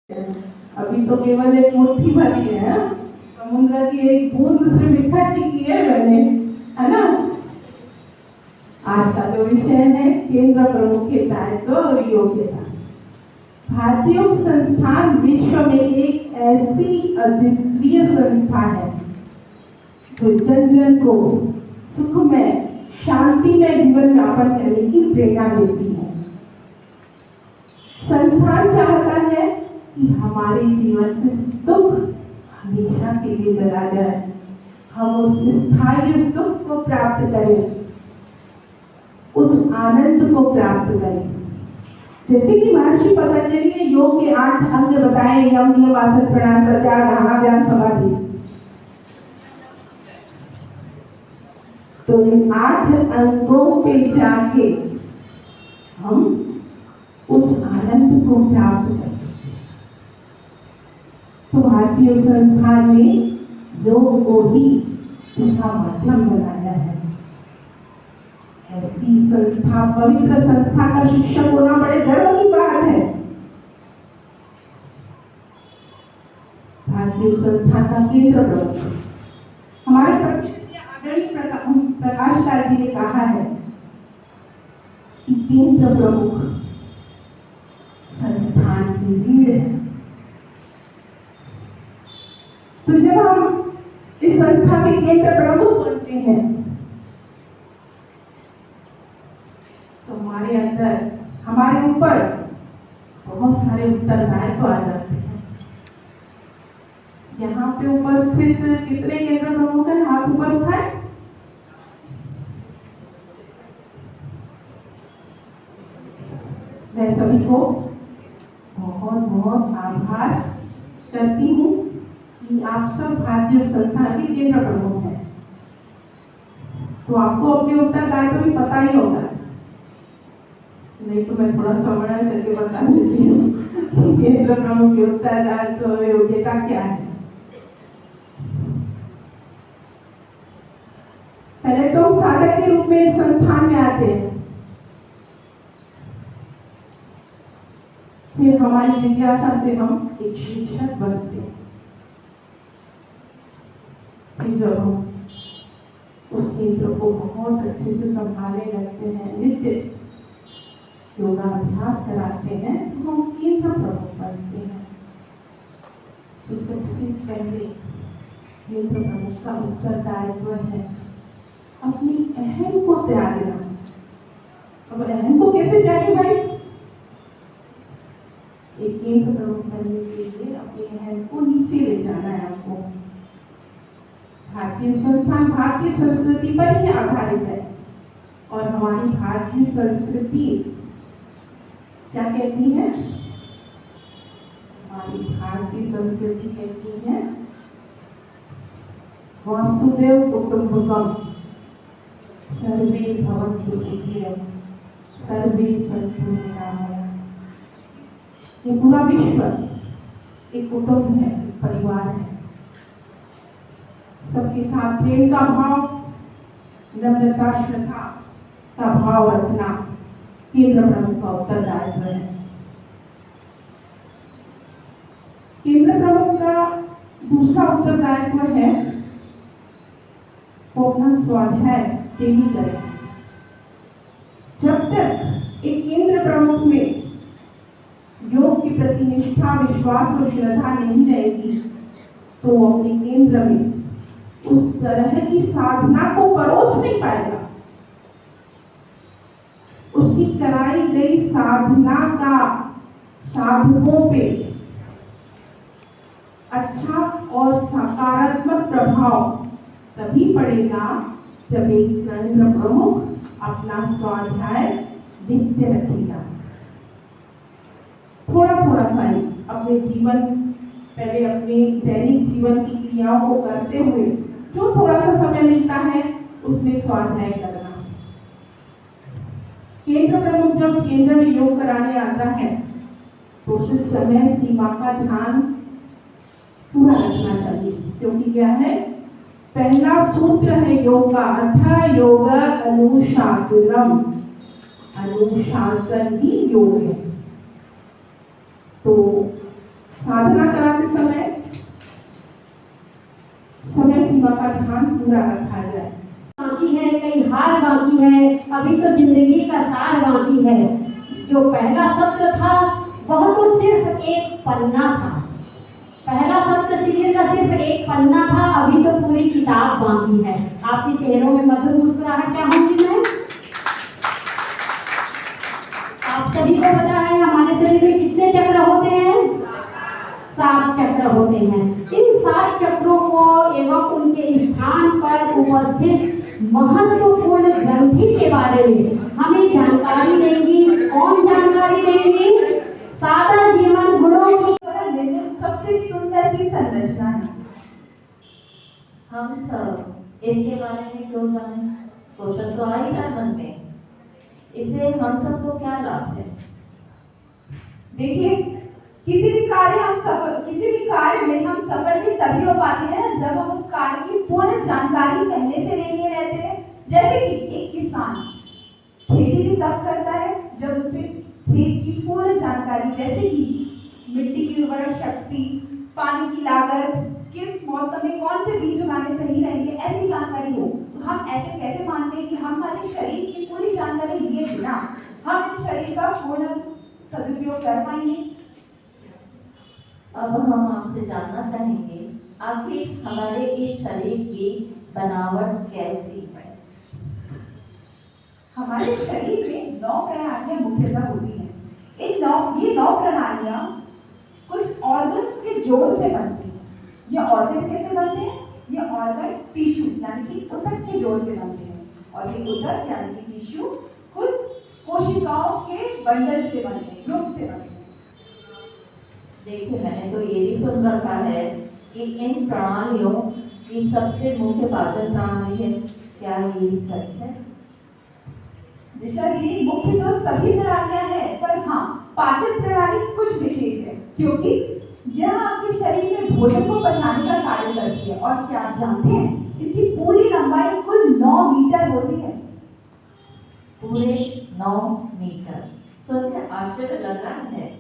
अभी तो केवल एक मुट्ठी भरी है, समुद्र की एक बूंद से इकट्ठी की है मैंने, है ना। आज का जो विषय है केंद्र प्रमुख के दायित्व और योग्यता। भारतीय संस्थान विश्व में एक ऐसी अद्वितीय संस्था है जो जन जन को सुख में शांति में जीवन यापन करने की प्रेरणा देती है। संस्थान चाहता है कि हमारे जीवन से दुख हमेशा के लिए चला जाए, हम उस स्थायी सुख को प्राप्त करें, उस आनंद को प्राप्त करें। जैसे कि महर्षि पतंजलि ने योग के 8 अंग बताए, यम नियम आसन प्राणायाम प्रत्याहार धारणा ध्यान समाधि। तो इन 8 अंगों पे जाके हम उस आनंद को प्राप्त कर सकते हैं। तो भारतीय संस्थान ने योग को ही इसका माध्यम बनाया है। ऐसी संस्था, पवित्र संस्था का शिक्षक होना बड़े गर्व की बात है। भारतीय संस्था का केंद्र प्रमुख हमारे आदरणीय प्रकाश लाल जी ने कहा है कि केंद्र प्रमुख संस्थान की रीढ़ है। तो जब हम इस संस्था के केंद्र प्रमुख बनते हैं तो हमारे अंदर, हमारे ऊपर बहुत सारे उत्तरदायित्व आ जाते हैं। यहाँ पे उपस्थित कितने केंद्र प्रमुख हैं? हाथ ऊपर उठाए। मैं सभी को बहुत बहुत आभार करती हूँ कि आप सब भारतीय संस्थान के केंद्र प्रमुख हैं। तो आपको अपने उत्तरदायित्व भी पता ही होगा, नहीं तो मैं थोड़ा सा वर्णन करके बता देती हूँ केंद्र प्रमुख के उत्तरदायित्व और योग्यता क्या है। पहले तो हम साधक के रूप में इस संस्थान में आते हैं, फिर हमारी जिज्ञासा से हम एक शिक्षक बनते हैं। फिर जब हम उस केंद्र को बहुत अच्छे से संभालने लगते हैं, नित्य योगाभ्यास कराते हैं, तो हम केंद्र प्रमुख बनते हैं। तो सबसे पहले केंद्र प्रमुख का उत्तरदायित्व है अपनी अहम को त्यागना। अब अहम को कैसे त्यागे भाई? एक केंद्र प्रमुख बनने के लिए अपने अहम को नीचे ले जाना है आपको। भारतीय संस्थान भारतीय संस्कृति पर ही आधारित है और हमारी भारतीय संस्कृति क्या कहती है? हमारी भारतीय संस्कृति कहती है वसुदेव कुटुंबकम सर्वे भवन्तु सुखिनः सर्वे सन्तु निरामया। ये पूरा विश्व एक कुटुंब है, एक परिवार है। सबके साथ प्रेम का भाव, नम्रता, श्रद्धा का भाव रखना केंद्र प्रमुख का उत्तरदायित्व है। केंद्र प्रमुख का दूसरा उत्तरदायित्व है वो अपना स्वाध्याय डेली करें। जब तक एक केंद्र प्रमुख में योग के प्रति निष्ठा, विश्वास और श्रद्धा नहीं रहेगी तो वो अपने केंद्र में उस तरह की साधना को परोस नहीं पाएगा। उसकी कराई गई साधना का साधकों पे अच्छा और सकारात्मक प्रभाव तभी पड़ेगा जब एक केंद्र प्रमुख अपना स्वाध्याय नित्य रखेगा। थोड़ा थोड़ा सा ही अपने जीवन, पहले अपने दैनिक जीवन की क्रियाओं को करते हुए जो थोड़ा सा समय मिलता है उसमें स्वाध्याय करना। केंद्र प्रमुख जब केंद्र में योग कराने आता है तो उसे समय सीमा का ध्यान पूरा रखना चाहिए, क्योंकि क्या है, पहला सूत्र है योग का, अथ योग अनुशासनम। अनुशासन ही योग है। तो साधना कराते समय समय सीमा का ध्यान पूरा रखा जाए। बाकी है, कई हार बाकी है, अभी तो जिंदगी का सार बाकी है। जो पहला सत्र था वह तो सिर्फ एक पन्ना था, पहला सत्र शिविर का सिर्फ एक पन्ना था, अभी तो पूरी किताब बाकी है। आपके चेहरों में मधुर मुस्कुराहट चाहूंगी मैं। आप सभी को पता है हमारे शरीर में कितने चक्र होते हैं? 7 चक्र होते हैं। इन 7 चक्रों को एवं उनके स्थान पर उपस्थित महत्वपूर्ण ग्रंथि के बारे में हमें जानकारी देंगी। कौन जानकारी देंगी? सादा जीवन गुणों की सबसे सुंदर सी संरचना है। हम सब इसके बारे में क्यों जाने? क्वेश्चन तो आ ही रहा है मन में। इससे हम सबको क्या लाभ है? देखिए, किसी भी कार्य में हम सफल भी तभी हो पाते हैं जब हम उस कार्य की पूर्ण जानकारी पहले से ले लिए रहते हैं। जैसे कि एक किसान खेती भी तब करता है जब उसे खेत की पूर्ण जानकारी, जैसे कि मिट्टी की उर्वरक शक्ति, पानी की लागत, किस मौसम में कौन से बीज उगाने सही रहेंगे, ऐसी जानकारी हो। तो हम ऐसे कैसे मानते हैं कि हम हमारे शरीर की पूरी जानकारी लिए बिना हम इस शरीर का पूर्ण सदुपयोग कर पाएंगे? अब हम आपसे जानना चाहेंगे आखिर हमारे इस शरीर की बनावट कैसी है? हमारे शरीर में 9 प्रणालियां मुख्यतः होती हैं। ये 9 प्रणालियां कुछ ऑर्गन्स के जोड़ से बनती हैं। ये ऑर्गन कैसे बनते हैं? ये ऑर्गन टिश्यू यानी कि ऊतक के जोड़ से बनते हैं, और ये ऊतक यानी कि टिश्यू कुछ कोशिकाओं के बंडल से बनते हैं, ग्रुप से बनते हैं। देखिए, मैंने तो ये भी सुन रखा है कि इन प्रणालियों की सबसे मुख्य पाचन प्रणाली है। क्या ये सच है? दिशा जी, मुख्य तो सभी प्रणालियां हैं, पर हाँ, पाचन प्रणाली कुछ विशेष है, क्योंकि यह आपके शरीर में भोजन को पचाने का कार्य करती है। और क्या आप जानते हैं, इसकी पूरी लंबाई कुल 9 मीटर होती है। पूरे 9 मीटर। सुनकर आश्चर्य लग रहा है।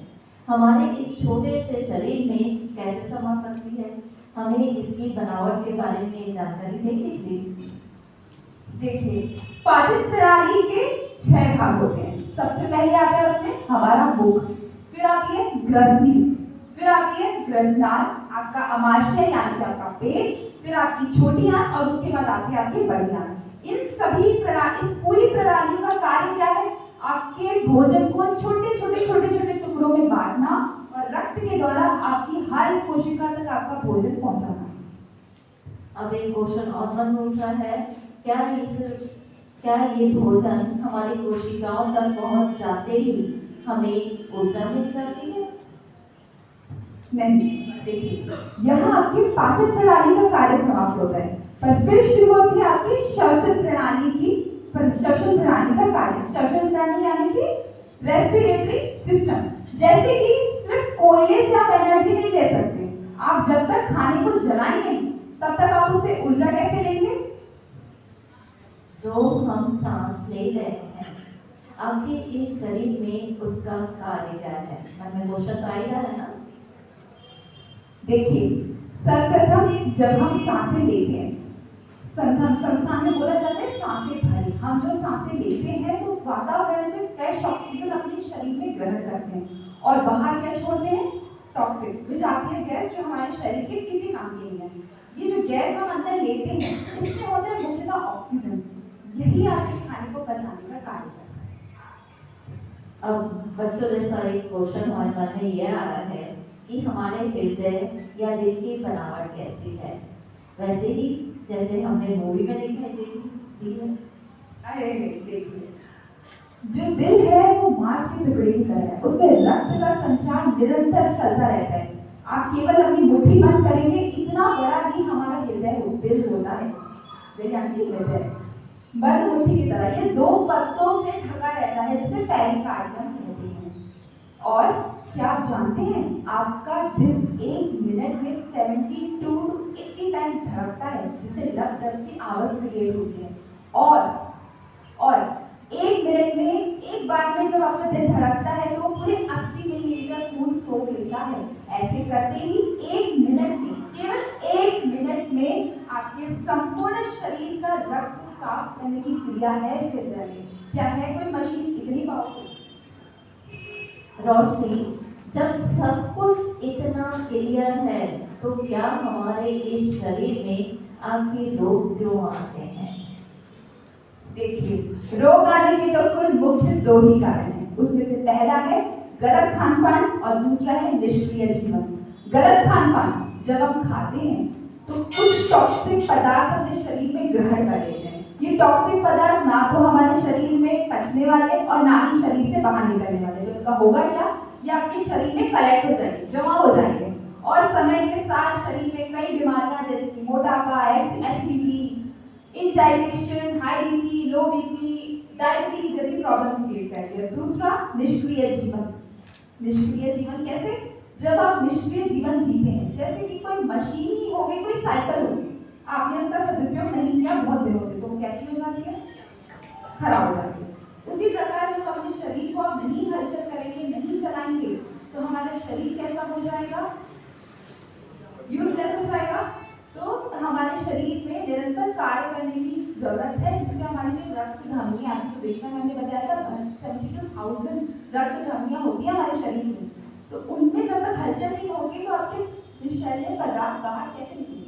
हमारे इस छोटे से शरीर में कैसे समा सकती है? हमें इसकी बनावट के बारे में जानकारी देंगे प्लीज। देखिए, पाचन प्रणाली के 6 भाग होते हैं। सबसे पहले आता है उसमें हमारा मुख, फिर आती है ग्रसनी, फिर आती है ग्रसनाल, आपका अमाशय यानी कि आपका पेट, फिर आपकी छोटी आंत, और उसके बाद आती है आपकी बड़ी आंत। इस पूरी प्रणालियों का कार्य क्या है? आपके भोजन को छोटे छोटे टुकड़ों में बांटना और रक्त के द्वारा आपकी हर कोशिका तक आपका भोजन पहुंचाना। अब एक क्वेश्चन और मन में उठ रहा है, क्या ये भोजन हमारी कोशिकाओं तक पहुंच जाते ही हमें ऊर्जा मिल जाती है? नहीं, देखिए, यहाँ आपकी पाचन प्रणाली का कार्य समाप्त होता है, पर फिर शुरू होती है आपकी श्वसन प्रणाली का कार्य। श्वसन प्रणाली यानी कि रेस्पिरेटरी सिस्टम। जैसे कि सिर्फ कोयले से आप एनर्जी नहीं ले सकते। आप जब तक खाने को जलाएंगे तब तक आप उससे ऊर्जा कैसे लेंगे? जो हम सांस ले रहे हैं, आखिर इस शरीर में उसका कार्य क्या है? मन में क्वेश्चन तो आ ही रहा है ना। देखिए, सर्वप्रथम जब हम सांसें लेते हैं, संस्थान में बोला जाता है सांसें भरी। हम जो सांसें लेते हैं तो वातावरण से फ्रेश ऑक्सीजन अपने शरीर में ग्रहण करते हैं, और बाहर क्या छोड़ते हैं? टॉक्सिक, विषाक्रिय गैस, जो हमारे शरीर के किसी काम की नहीं है। ये जो गैस हम अंदर लेते हैं, इसमें होता है मुख्यतः ऑक्सीजन। यही आपके खाने को पचाने का कार्य करता है। अब बच्चों जैसा एक क्वेश्चन हमारे मन में यह आ रहा है कि हमारे हृदय या दिल की बनावट कैसी है? वैसे ही जैसे हमने मूवी में दिखाई दी है। अरे देखिए, जो दिल है वो मांस के टुकड़े की तरह है, उसमें रक्त का संचार निरंतर चलता रहता है। आप केवल अपनी मुट्ठी बंद करेंगे, इतना बड़ा ही हमारा हृदय दिल होता है, हृदय बंद मुट्ठी की तरह। ये 2 पत्तों से ढका रहता है, जिसे पेरिकार्डियम कहते हैं। और क्या आप जानते हैं, आपका दिल 1 मिनट में 72 to 80 टाइम्स धड़कता है, जिससे लग की आवाज क्रिएट होती है। और 1 मिनट में एक बार में जब आपका दिल धड़कता है तो वो पूरे 80 मिलीलीटर खून सोख लेता है। ऐसे करते ही 1 मिनट में, केवल 1 मिनट में आपके संपूर्ण शरीर का रक्त साफ करने की क्रिया है इस हृदय में। क्या है कोई मशीन इतनी पावरफुल? रोशनी, जब सब कुछ इतना क्लियर है तो क्या हमारे इस शरीर में आखिर रोग क्यों आते हैं? देखिए, रोग आने के तो कुल मुख्य 2 ही कारण हैं। उसमें से पहला है गलत खान पान और दूसरा है निष्क्रिय जीवन। गलत खान पान, जब हम खाते हैं तो कुछ टॉक्सिक पदार्थ अपने शरीर में ग्रहण कर लेते हैं। ये टॉक्सिक पदार्थ ना तो हमारे शरीर में पचने वाले और ना ही शरीर से बाहर निकलने वाले। तो इसका होगा क्या, ये आपके शरीर में कलेक्ट हो जाएंगे, जमा हो जाएंगे और समय के साथ शरीर में कई बीमारियां जैसे कि मोटापा, एसिडिटी, इंडाइजेशन, हाई बीपी, लो बीपी, डायबिटीज जैसी प्रॉब्लम्स क्रिएट करती है। दूसरा, निष्क्रिय जीवन। निष्क्रिय जीवन कैसे? जब आप निष्क्रिय जीवन जीते हैं, जैसे कि कोई मशीन ही हो गई, कोई साइकिल हो गई, आपने उसका सदुपयोग नहीं किया बहुत दिनों से, तो वो कैसी हो जाती है? खराब हो जाती है। उसी प्रकार जब अपने शरीर को आप नहीं हलचल करेंगे, नहीं चलाएंगे, तो हमारा शरीर कैसा हो जाएगा? यूजलेस हो जाएगा। तो हमारे शरीर में निरंतर कार्य करने की जरूरत है, जिससे हमारी जो रक्त धमनियां, सुदेशना मैंने बताया था 72,000 रक्त धमनियां होती है हमारे शरीर में, तो उनमें जब तक हलचल नहीं होगी तो आपके विषैले पदार्थ बाहर कैसे निकलेंगे?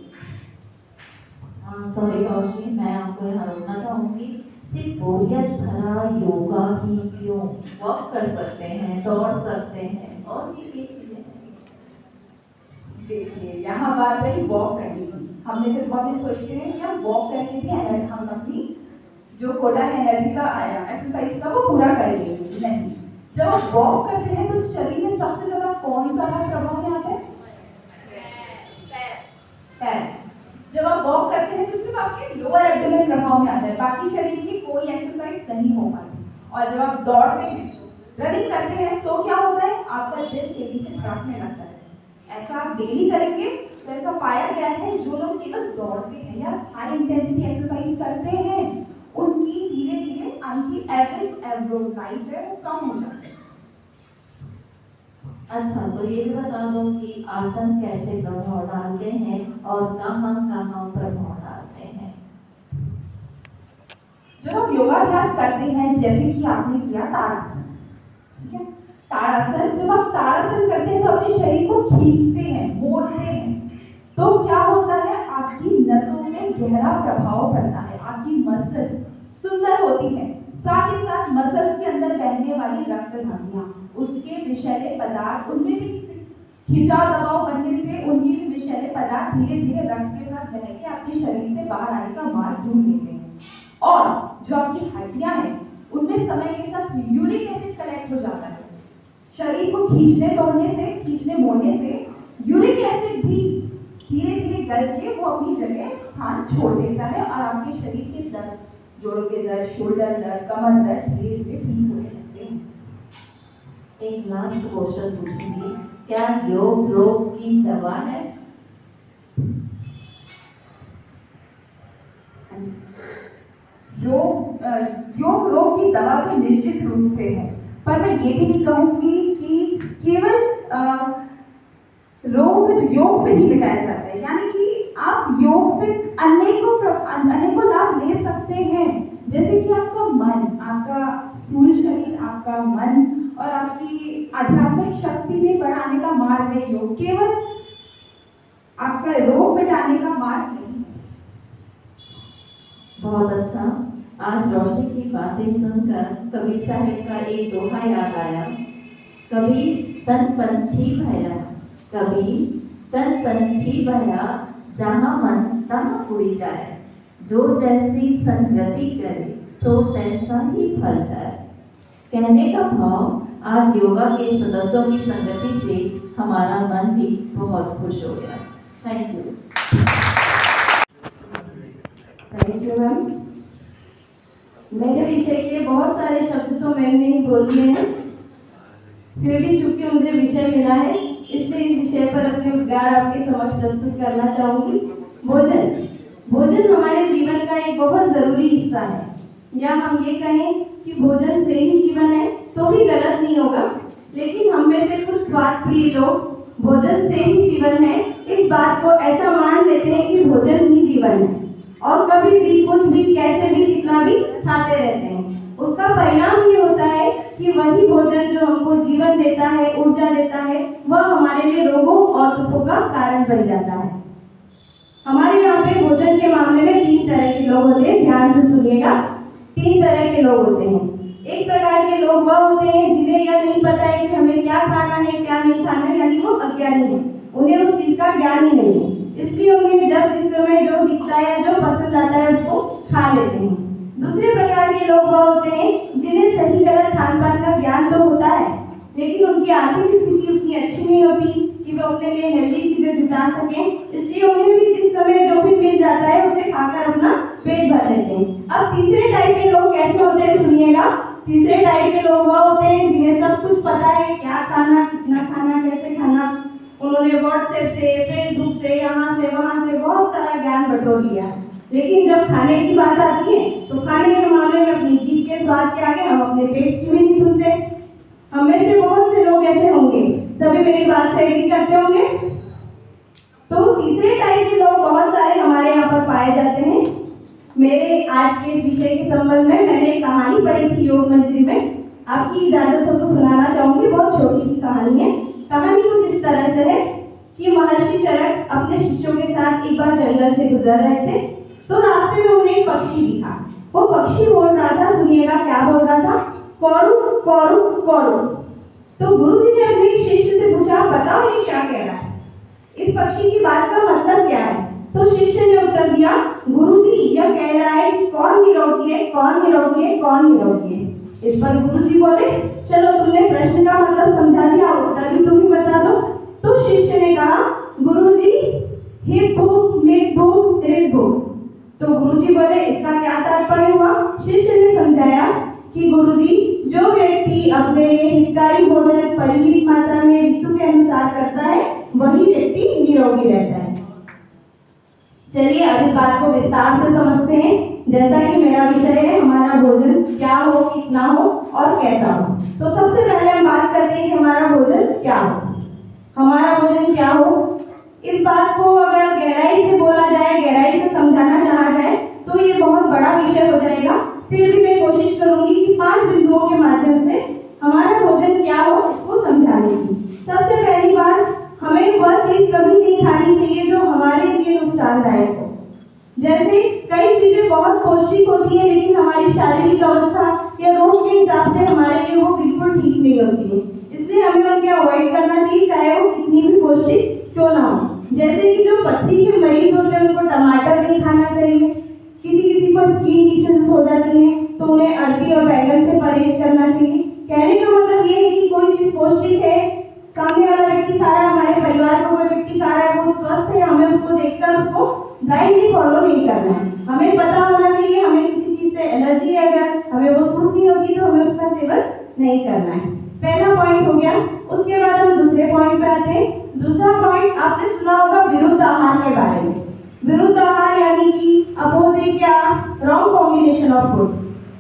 सॉरी रोशनी, मैं आपको यहाँ रोकना चाहूँगी। सिर्फ बोरियत भरा योगा ही क्यों? वॉक कर सकते हैं, दौड़ सकते हैं और भी कई चीजें हैं। देखिए, यहाँ बात रही वॉक करने की। हमने तो बहुत ही सोचते हैं कि हम वॉक करके भी एनर्जी, हम अपनी जो कोटा है एनर्जी का आया एक्सरसाइज का वो पूरा कर लेंगे। नहीं, जब आप वॉक करते हैं तो शरीर में सबसे ज्यादा कौन सा प्रभाव में आता है? पैर। जब आप वॉक करते हैं तो सिर्फ आपके लोअर एब्डोमेन प्रभाव में आता है, बाकी शरीर की कोई एक्सरसाइज नहीं हो पाती। और जब आप दौड़ते हैं, रनिंग करते हैं, तो क्या होता है? आपका दिल तेजी से धड़कने लगता है। ऐसा आप डेली करेंगे तो ऐसा पाया गया है, जो लोग केवल दौड़ते हैं या हाई इंटेंसिटी एक्सरसाइज करते हैं, उनकी धीरे धीरे उनकी एवरेज लाइफ है वो कम हो जाती है। अच्छा, तो ये भी बता दो कि आसन कैसे प्रभाव डालते हैं और कहाँ कहाँ प्रभाव डालते हैं? जब आप योगाभ्यास करते हैं, जैसे कि आपने किया ताड़ासन, ठीक है? ताड़ासन, जब आप ताड़ासन करते हैं तो अपने शरीर को खींचते हैं, मोड़ते हैं, तो क्या होता है? आपकी नसों में गहरा प्रभाव पड़ता है, आपकी मसल्स सुंदर होती है, साथ ही साथ मसल्स के अंदर बहने वाली रक्त धमनियां, उसके विषैले पदार्थ, उनमें भी खिंचाव दबाव बनने से उनकी भी विषैले पदार्थ धीरे धीरे रक्त के साथ बह के आपके शरीर से बाहर आने का मार्ग ढूंढ लेते हैं। और जो आपकी हड्डियां हैं, उनमें समय के साथ यूरिक एसिड कलेक्ट हो जाता है। शरीर को खींचने मोड़ने से यूरिक एसिड भी धीरे धीरे गल के वो अपनी जगह स्थान छोड़ देता है और आपके शरीर के दर्द, जोड़ों के दर्द, शोल्डर दर्द, कमर दर्द धीरे धीरे ठीक होने लगते हैं। एक लास्ट क्वेश्चन पूछूंगी, क्या योग रोग की दवा है? योग रोग की दवा तो निश्चित रूप से है, पर मैं ये भी नहीं कहूंगी कि केवल रोग योग से ही मिटाया जाता है। यानी कि आप योग से अनेकों लाभ ले सकते हैं, जैसे कि आपका मन, आपका स्थूल शरीर, आपका मन और आपकी आध्यात्मिक शक्ति में बढ़ाने का मार्ग है योग, केवल आपका रोग मिटाने का मार्ग नहीं है। बहुत अच्छा। आज रोशनी की बातें सुनकर कबीर साहिब का एक दोहा याद आया, कबीर तन पंछी भया, कबीर तन पंछी भया, जहाँ मन तहाँ उड़ी जाए, जो जैसी संगति करे सो तैसा ही फल जाए। कहने का भाव, आज योगा के सदस्यों की संगति से हमारा मन भी बहुत खुश हो गया। Thank you. Thank you ma'am. मेरे विषय के बहुत सारे शब्द तो मैम ने ही बोल दिए हैं, फिर भी चूंकि मुझे विषय मिला है, इसलिए इस विषय पर अपने विचार आपके समक्ष प्रस्तुत करना चाहूंगी। भोजन। भोजन हमारे जीवन का एक बहुत जरूरी हिस्सा है, या हम ये कहें कि भोजन से ही जीवन है तो भी गलत नहीं होगा। लेकिन हम में से कुछ स्वाद प्रिय लोग भोजन से ही जीवन है, इस बात को ऐसा मान लेते हैं कि भोजन ही जीवन है और कभी भी कुछ भी कैसे भी कितना भी खाते रहते हैं। उसका परिणाम ये होता है कि वही भोजन जो हमको जीवन देता है, ऊर्जा देता है, वह हमारे लिए रोगों और दुखों का कारण बन जाता है। हमारे यहाँ पे भोजन के मामले में 3 तरह के लोग होते हैं, ध्यान से सुनिएगा। 3 तरह के लोग होते हैं। एक प्रकार के लोग वह होते हैं जिन्हें यह नहीं पता है कि हमें क्या खाना है क्या नहीं खाना है, यानी वो अज्ञानी है, उन्हें उस चीज का ज्ञान ही नहीं है, इसलिए उन्हें जब जिस समय जो दिखता है जो पसंद आता है उसको खा लेते हैं। दूसरे प्रकार के लोग वह होते हैं जिन्हें सही गलत खान पान का ज्ञान तो होता है, लेकिन उनकी आर्थिक स्थिति उतनी अच्छी नहीं होती कि वो अपने लिए हेल्दी चीजें जुटा सकें, इसलिए उन्हें भी जिस समय जो भी मिल जाता है उसे खाकर अपना पेट भर लेते हैं। अब तीसरे टाइप के लोग कैसे होते हैं सुनिएगा। तीसरे टाइप के लोग वह होते हैं जिन्हें सब कुछ पता है, क्या खाना, कितना खाना, कैसे खाना। उन्होंने व्हाट्सएप से, फेसबुक से, यहाँ से वहाँ से बहुत सारा ज्ञान बटोर लिया है, लेकिन जब खाने की बात आती है तो खाने के मामले में अपनी जीभ के स्वाद के आगे हम अपने पेट की भी नहीं सुनते। हम में से बहुत से लोग ऐसे होंगे, सभी मेरी बात से एग्री करते होंगे। तो तीसरे टाइप के लोग बहुत सारे हमारे यहाँ पर पाए जाते हैं। मेरे आज के इस विषय के संबंध में मैंने एक कहानी पढ़ी थी योग मंजरी में, आपकी इजाजत हो तो सुनाना चाहूंगी। बहुत छोटी सी कहानी है। कहानी कुछ इस तरह से है कि महर्षि चरक अपने शिष्यों के साथ एक बार जंगल से गुजर रहे थे, तो रास्ते में उन्हें एक पक्षी दिखा। वो पक्षी बोल रहा था, सुनिएगा क्या बोल रहा था, कौरू कौरू कौरू। तो गुरुजी ने अपने एक शिष्य से पूछा, बताओ ये क्या कह रहा है, इस पक्षी की बात का मतलब क्या है। तो शिष्य ने उत्तर दिया, गुरुजी यह कह रहा है कि कौन निरोगी है, कौन निरोगी है, कौन निरोगी है। इस पर गुरुजी बोले, चलो तुमने प्रश्न का मतलब समझा दिया, उत्तर भी तुम ही बता दो। तो शिष्य ने कहा, गुरुजी हिप भूख मिट भूख हृद भूख। तो गुरुजी बोले, इसका क्या तात्पर्य हुआ। शिष्य ने समझाया कि गुरुजी जो व्यक्ति अपने लिए हितकारी भोजन परिमित मात्रा में ऋतु के अनुसार करता है वही व्यक्ति निरोगी रहता है। चलिए अब इस बात को विस्तार से समझते हैं। जैसा कि मेरा विषय है हमारा भोजन क्या हो, कितना हो और कैसा हो, तो सबसे पहले हम बात करते हैं कि हमारा भोजन क्या हो। हमारा भोजन क्या हो, इस बात को अगर गहराई से बोला जाए, गहराई से समझाना चाहा जाए तो ये बहुत बड़ा विषय हो जाएगा। फिर भी मैं कोशिश करूंगी कि 5 बिंदुओं के माध्यम से हमारा भोजन क्या हो इसको समझाने की। सबसे पहली बात, हमें वह चीज कभी नहीं खानी चाहिए जो हमारे लिए नुकसानदायक हो। जैसे कई चीजें बहुत पौष्टिक होती है लेकिन हमारी शारीरिक अवस्था या रोग के हिसाब से हमारे लिए वो बिल्कुल ठीक नहीं होती है, इसलिए हमें उनके अवॉइड करना चाहिए, चाहे वो कितनी भी पौष्टिक क्यों ना हो। जैसे कि जो पथरी के मरीज होते हैं उनको टमाटर नहीं खाना चाहिए, किसी को स्किन डिसीज हो जाती है तो उन्हें अरबी और बैंगन से परहेज करना चाहिए। कहने का मतलब ये है कि कोई चीज पौष्टिक है, सामने वाला व्यक्ति खा रहा है, हमारे परिवार का कोई व्यक्ति खा रहा है, वो स्वस्थ है, हमें उसको देखकर उसको ब्लाइंडली फॉलो नहीं करना है। हमें पता होना चाहिए, हमें किसी चीज से एलर्जी है, अगर हमें वो सूट नहीं होगी तो हमें उसका सेवन नहीं करना है। पहला पॉइंट हो गया। उसके बाद हम दूसरे पॉइंट पे आते हैं। दूसरा पॉइंट आपने सुना होगा विरुद्ध आहार के बारे में। विरुद्ध आहार यानी कि अपोजिट या रॉन्ग कॉम्बिनेशन ऑफ फूड,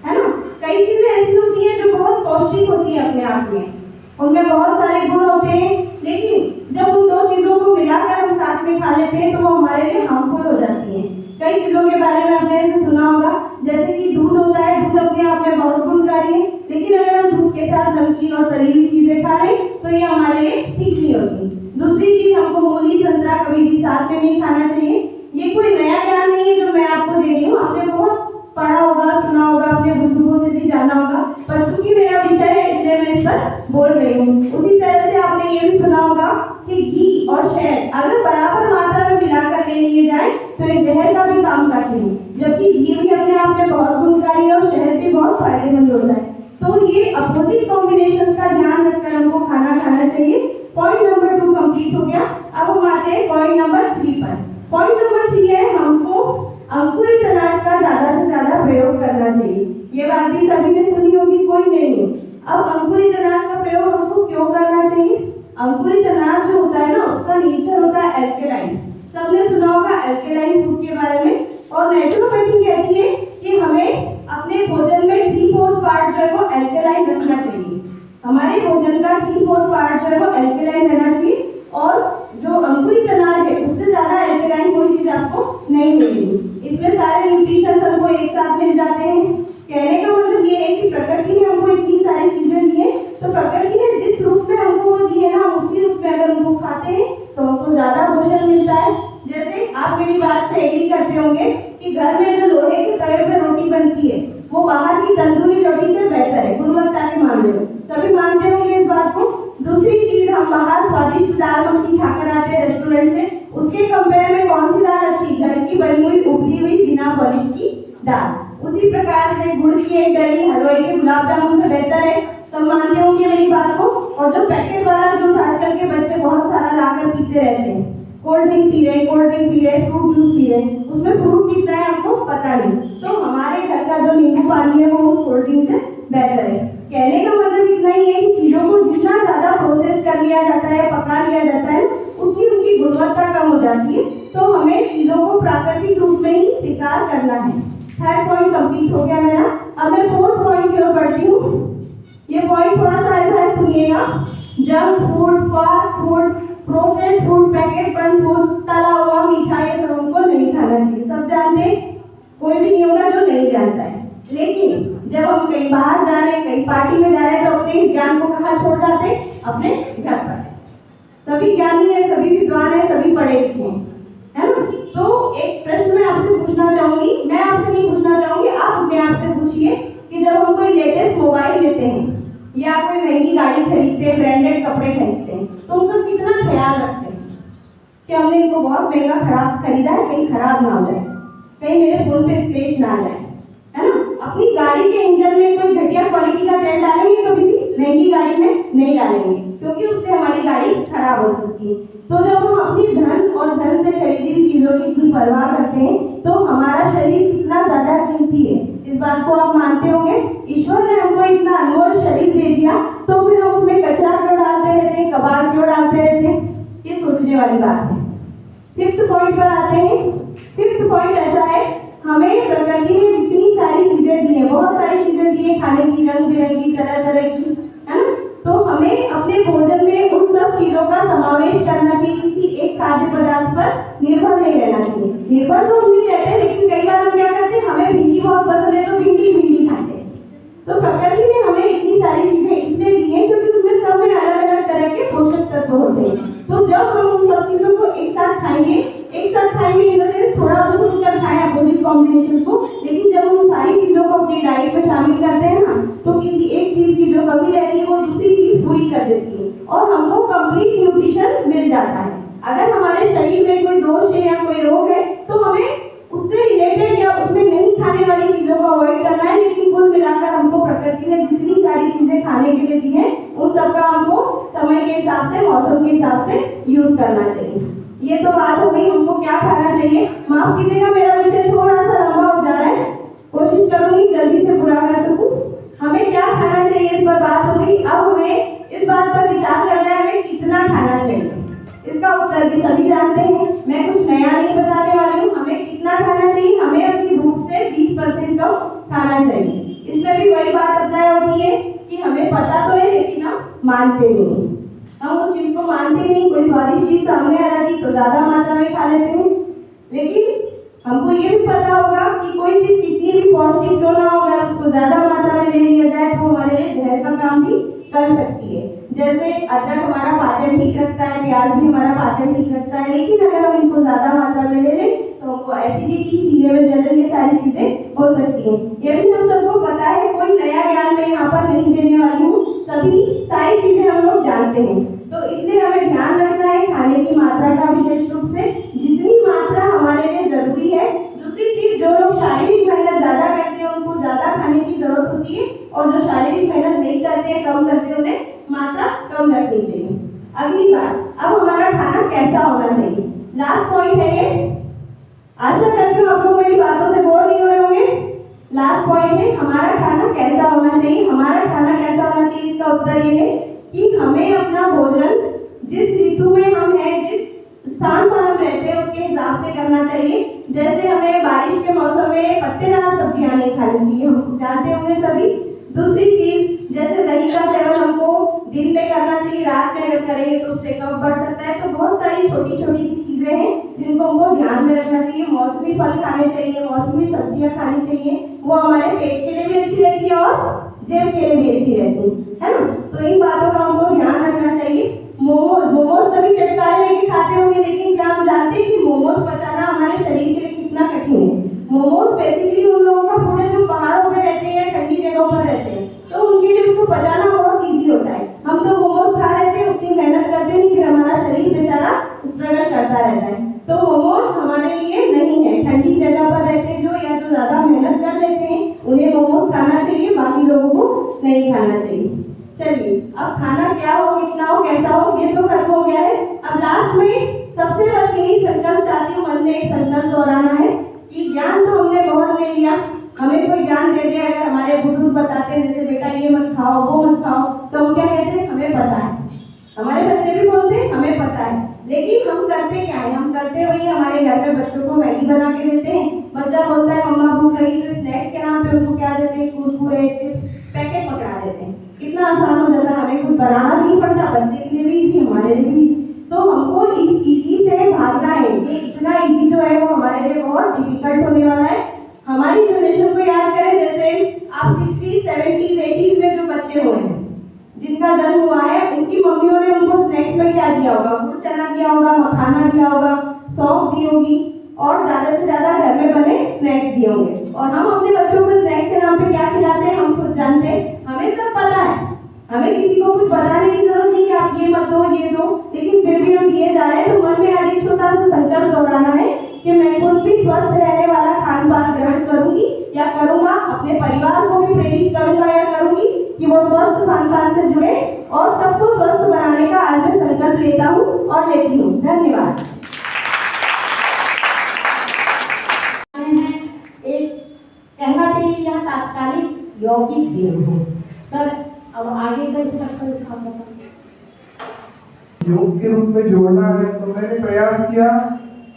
है ना। कई चीजें ऐसी होती हैं जो बहुत पौष्टिक होती है अपने आप में, उनमें बहुत सारे गुण होते हैं, लेकिन जब उन दो चीजों को मिलाकर हम साथ में खा लेते हैं तो वो हमारे लिए हार्मफुल हो जाती हैं। कई चीजों के बारे में आपने ऐसे सुना होगा, जैसे कि दूध होता है, दूध अपने आप में बहुत गुणकारी है, लेकिन अगर हम दूध के साथ नमकीन और तली हुई चीजें खा लें तो ये हमारे लिए ठीक नहीं होती। दूसरी चीज, हमको मूली संतरा कभी भी साथ में नहीं खाना चाहिए। ये कोई नया ज्ञान नहीं है जो मैं आपको दे रही हूँ, आपने बहुत पढ़ा होगा, सुना होगा, अपने बुजुर्गों से भी जाना होगा, पर चूंकि मेरा विषय है इसलिए मैं इस पर बोल रही हूँ। उसी तरह से आपने ये भी सुना होगा कि घी और शहद अगर बराबर मात्रा में मिलाकर ले लिए जाए तो ये जहर का भी काम करती है, जबकि घी भी अपने आप में बहुत गुणकारी है और शहद भी बहुत फायदेमंद होता है। तो ये अपोजिट कॉम्बिनेशन का ध्यान रखकर हमको खाना चाहिए। पॉइंट नंबर 2 कंप्लीट हो गया। अब हम आते हैं पॉइंट नंबर 3 पर। पॉइंट नंबर 3 है, हमको अंकुरित अनाज का ज्यादा से ज्यादा प्रयोग करना चाहिए। ये बात भी सभी ने सुनी होगी, कोई नहीं है। अब अंकुरित अनाज का प्रयोग हमको क्यों करना चाहिए। अंकुरित अनाज जो होता है ना, उसका नेचर होता है एल्केलाइन। सबने सुना होगा एल्केलाइन फूड के बारे में, और नेचुरोपैथी कहती है कि हमें अपने भोजन में 3/4 पार्ट जो है वो एल्केलाइन रखना चाहिए। हमारे भोजन का 3/4 पार्ट जो है वो एल्केलाइन रहना चाहिए, और मेरी बात से एग्री करते होंगे कि घर में जो लोहे के तवे पे रोटी बनती है वो बाहर की तंदूरी रोटी से बेहतर है गुणवत्ता के मामले में। सभी मानते होंगे इस बात को। दूसरी चीज, हम बाहर स्वादिष्ट दाल मखनी खाकर आते हैं रेस्टोरेंट से, उसके कंपेयर में कौन सी दाल अच्छी? घर की बनी हुई उबली हुई बिना पॉलिश की दाल। उसी प्रकार से गुड़ की एक डली हलवाई के गुलाब जामुन से बेहतर है। सब मानते होंगे मेरी बात को। और जो पैकेट वाला जूस आजकल के बच्चे बहुत सारा लाकर पीते रहते हैं, कोल्ड ड्रिंक पी रहे, फ्रूट जूस पी रहे, उसमें फ्रूट कितना है आपको पता नहीं। तो हमारे घर का जो नींबू पानी है वो उस कोल्ड ड्रिंक से बेहतर है। कहने का मतलब इतना ही है कि चीजों को जितना ज्यादा प्रोसेस कर लिया जाता है, पका लिया जाता है, उतनी उनकी गुणवत्ता कम हो जाती है। तो हमें चीजों को प्राकृतिक रूप में ही स्वीकार करना है। थर्ड पॉइंट कंप्लीट हो गया मेरा। अब मैं फोर्थ पॉइंट की ओर बढ़ती हूँ। ये पॉइंट थोड़ा सा ऐसा है, सुनिएगा। Junk food, fast food, processed food, packet बंद फूड, तला हुआ मीठा, ये सब हमको नहीं खाना चाहिए। सब जानते हैं, कोई भी नहीं होगा जो नहीं जानता है। लेकिन जब हम कहीं बाहर जा रहे हैं, कहीं पार्टी में जा रहे हैं, तो अपने ज्ञान को कहाँ छोड़ जाते हैं? अपने घर पर। सभी ज्ञानी है, सभी विद्वान है, सभी पढ़े लिखे हैं, है ना? तो एक प्रश्न मैं आपसे पूछना चाहूंगी, मैं आपसे नहीं पूछना चाहूंगी, आप अपने आप से पूछिए कि जब हम कोई लेटेस्ट मोबाइल लेते हैं या कोई महंगी गाड़ी खरीदते हैं, ब्रांडेड कपड़े खरीदते हैं, तो उनका कितना ख्याल रखते हैं कि हमने इनको बहुत महंगा खराब खरीदा है, कहीं खराब ना हो जाए, कहीं मेरे फोन पे स्क्रैच ना आ जाए, है ना? अपनी गाड़ी के इंजन में कोई घटिया क्वालिटी का तेल डालेंगे कभी भी? महंगी गाड़ी में नहीं डालेंगे, क्योंकि उससे हमारी गाड़ी खराब हो सकती है। तो जब हम अपनी धन और धन से खरीदी हुई चीजों की इतनी परवाह करते हैं, तो हमारा शरीर कितना ज्यादा कीमती है, इस बात को आप मानते होंगे। ईश्वर ने हमको इतना अनमोल शरीर दे दिया, तो फिर हम उसमें कचरा क्यों डालते रहते हैं, कबाड़ क्यों डालते रहते हैं? ये सोचने वाली बात है। फिफ्थ पॉइंट पर आते हैं। फिफ्थ पॉइंट ऐसा है, हमें प्रकृति ने जितनी सारी चीजें दी है, बहुत सारी चीजें दी है खाने की, रंग बिरंगी, तरह तरह की, है ना? तो हमें अपने भोजन में उन सब चीजों का समावेश करना चाहिए, किसी एक खाद्य पदार्थ पर निर्भर नहीं रहना चाहिए। निर्भर तो हम नहीं रहते, लेकिन कई बार हम क्या करते हैं, हमें भिंडी बहुत पसंद है तो भिंडी खाते हैं। तो प्रकृति ने हमें इतनी सारी चीजें इसलिए दी है क्योंकि उसमें सब में अलग अलग तरह के पोषक तत्व होते हैं। तो जब हम उन सब चीजों को एक साथ खाएंगे इन द सेंस थोड़ा तो मिलकर खाएं अपोजिट कॉम्बिनेशन को, लेकिन जब हम सारी चीजों को अपनी डाइट में शामिल करते हैं ना, तो किसी एक चीज की जो कमी रहती है वो दूसरी चीज पूरी कर देती है और हमको कंप्लीट न्यूट्रिशन मिल जाता है। अगर हमारे शरीर में कोई दोष है या कोई रोग है, तो हमें उससे रिलेटेड या उसमें नहीं खाने वाली चीजों को अवॉइड करना है। लेकिन कुल मिलाकर हमको प्रकृति ने जितनी सारी चीजें खाने के लिए दी है, उन सबका हमको समय के हिसाब से, मौसम के हिसाब से यूज करना चाहिए। ये तो बात हो गई हमको क्या खाना चाहिए। माफ कीजिएगा, मेरा विषय थोड़ा सा लंबा हो जा रहा है, कोशिश करूंगी जल्दी से पूरा कर सकूं। हमें क्या खाना चाहिए इस पर बात हो गई। अब हमें इस बात पर विचार करना है हमें कितना खाना चाहिए। इसका उत्तर भी सभी जानते हैं, मैं कुछ नया नहीं बताने वाली हूँ। हमें कितना खाना चाहिए? हमें अपनी भूख से 20% कम खाना चाहिए। इसमें भी वही बात अप्लाई होती है कि हमें पता तो है लेकिन हम मानते नहीं, हम उस चीज को मानते नहीं। कोई स्वादिष्ट चीज सामने आ जाती तो ज्यादा मात्रा में खा लेते हैं, लेकिन हमको ये भी पता होगा कि कोई चीज कितनी भी पौष्टिक क्यों ना हो, अगर उसको ज्यादा मात्रा में ले लिया जाए तो हमारे लिए जहर का काम भी कर सकती है। जैसे अदरक हमारा पाचन ठीक रखता है, प्याज भी हमारा पाचन ठीक रखता है, लेकिन अगर हम इनको ज्यादा मात्रा में ले लें तो हमको एसिडिटी, सीने में जलन, ये सारी चीजें हो सकती हैं। ये भी हम सबको पता है, कोई नया ज्ञान मैं यहाँ पर नहीं देने वाली हूँ, सभी सारी चीजें हम लोग जानते हैं। तो इसलिए हमें ध्यान रखना है खाने की मात्रा का, विशेष रूप से जितनी मात्रा हमारे लिए जरूरी है। दूसरी चीज, जो लोग शारीरिक मेहनत ज्यादा करते हैं उनको ज्यादा खाने की जरूरत होती है, और जो शारीरिक मेहनत नहीं करते हैं, कम करते हैं, उन्हें मात्रा कम रखनी चाहिए। अगली बात, अब हमारा खाना कैसा होना चाहिए। लास्ट पॉइंट है ये, आशा करती हूँ आप लोग मेरी बातों से बोर नहीं हो रहे होंगे। लास्ट पॉइंट है हमारा खाना कैसा होना चाहिए। हमारा खाना कैसा होना चाहिए, इसका उत्तर ये है कि हमें अपना भोजन जिस ऋतु में हम हैं, जिस स्थान पर हम रहते हैं, उसके हिसाब से करना चाहिए। जैसे हमें बारिश के मौसम में पत्तेदार सब्जियां नहीं खानी चाहिए, हम जानते होंगे सभी। दूसरी चीज, जैसे दही का सेवन हमको दिन में करना चाहिए, रात में अगर करेंगे तो उससे कम बढ़ सकता है। तो बहुत सारी छोटी छोटी सी चीजें हैं जिनको हमको ध्यान में रखना चाहिए। मौसमी फल खाने चाहिए, मौसमी सब्जियां खानी चाहिए, वो हमारे पेट के लिए भी अच्छी रहती है और जेब के लिए भी अच्छी रहती है ना। तो इन बातों का हमको ध्यान रखना चाहिए। मोमोज सभी चटकारे लेके खाते होंगे, लेकिन क्या हम जानते हैं कि मोमोज पचाना हमारे नहीं। अब खाना क्या हो, कितना हो, कैसा हो, ये तो खत्म हो गया है। अब लास्ट में सबसे बस यही संकल्प चाहती हूँ, मन में एक संकल्प दोहराना है कि ज्ञान तो हमने बहुत ले लिया, हमें कोई ज्ञान दे दे, अगर हमारे बुजुर्ग बताते हैं जैसे बेटा ये मत खाओ, वो मत खाओ, तो हम क्या कहते हैं, हमें पता है। हमारे बच्चे भी बोलते हैं हमें पता है, लेकिन हम करते क्या है, हम करते वही, हमारे घर में बच्चों को मैगी बना के देते हैं, बच्चा बोलता है मम्मा भूख लगी, तो स्नैक्स के नाम पे उनको क्या देते हैं, कुरकुरे, चिप्स, पैकेट पकड़ा देते हैं। कितना आसान हो जाता है, हमें कुछ बनाना नहीं पड़ता, बच्चे के लिए भी इजी, हमारे लिए भी। तो हमको इस इजी से भागना है, ये इतना इजी जो है वो हमारे लिए बहुत डिफिकल्ट होने वाला है। हमारी जनरेशन को याद करें, जैसे आप 60s, 70s, 80s में जो बच्चे हुए हैं, जिनका जन्म हुआ है, उनकी मम्मियों ने उनको स्नैक्स में क्या दिया होगा, गुड़ चना दिया होगा, मखाना दिया होगा, सौंफ दी होगी, और ज्यादा से ज्यादा घर में बने स्नैक्स दिए होंगे। और हम अपने बच्चों को स्नैक्स के नाम पे क्या खिलाते हैं, हम खुद जानते हैं, हमें सब पता है, हमें किसी को कुछ बताने की जरूरत नहीं कि आप ये मत दो, ये दो, लेकिन फिर भी हम दिए जा रहे हैं। तो मन में आज एक छोटा सा संकल्प दोहराना है कि मैं खुद भी स्वस्थ रहने वाला खान पान ग्रहण करूंगी या करूंगा, अपने परिवार को भी प्रेरित करूंगा या करूंगी कि वो स्वस्थ खान पान से जुड़े, और सबको स्वस्थ बनाने का आज मैं संकल्प लेता हूँ और लेती हूँ। धन्यवाद। एक कहना चाहिए यह तात्कालिक यौगिक देव हो। सर अब आगे का इंस्ट्रक्शन आप बताएं। योग के रूप में जोड़ना है, तो मैंने प्रयास किया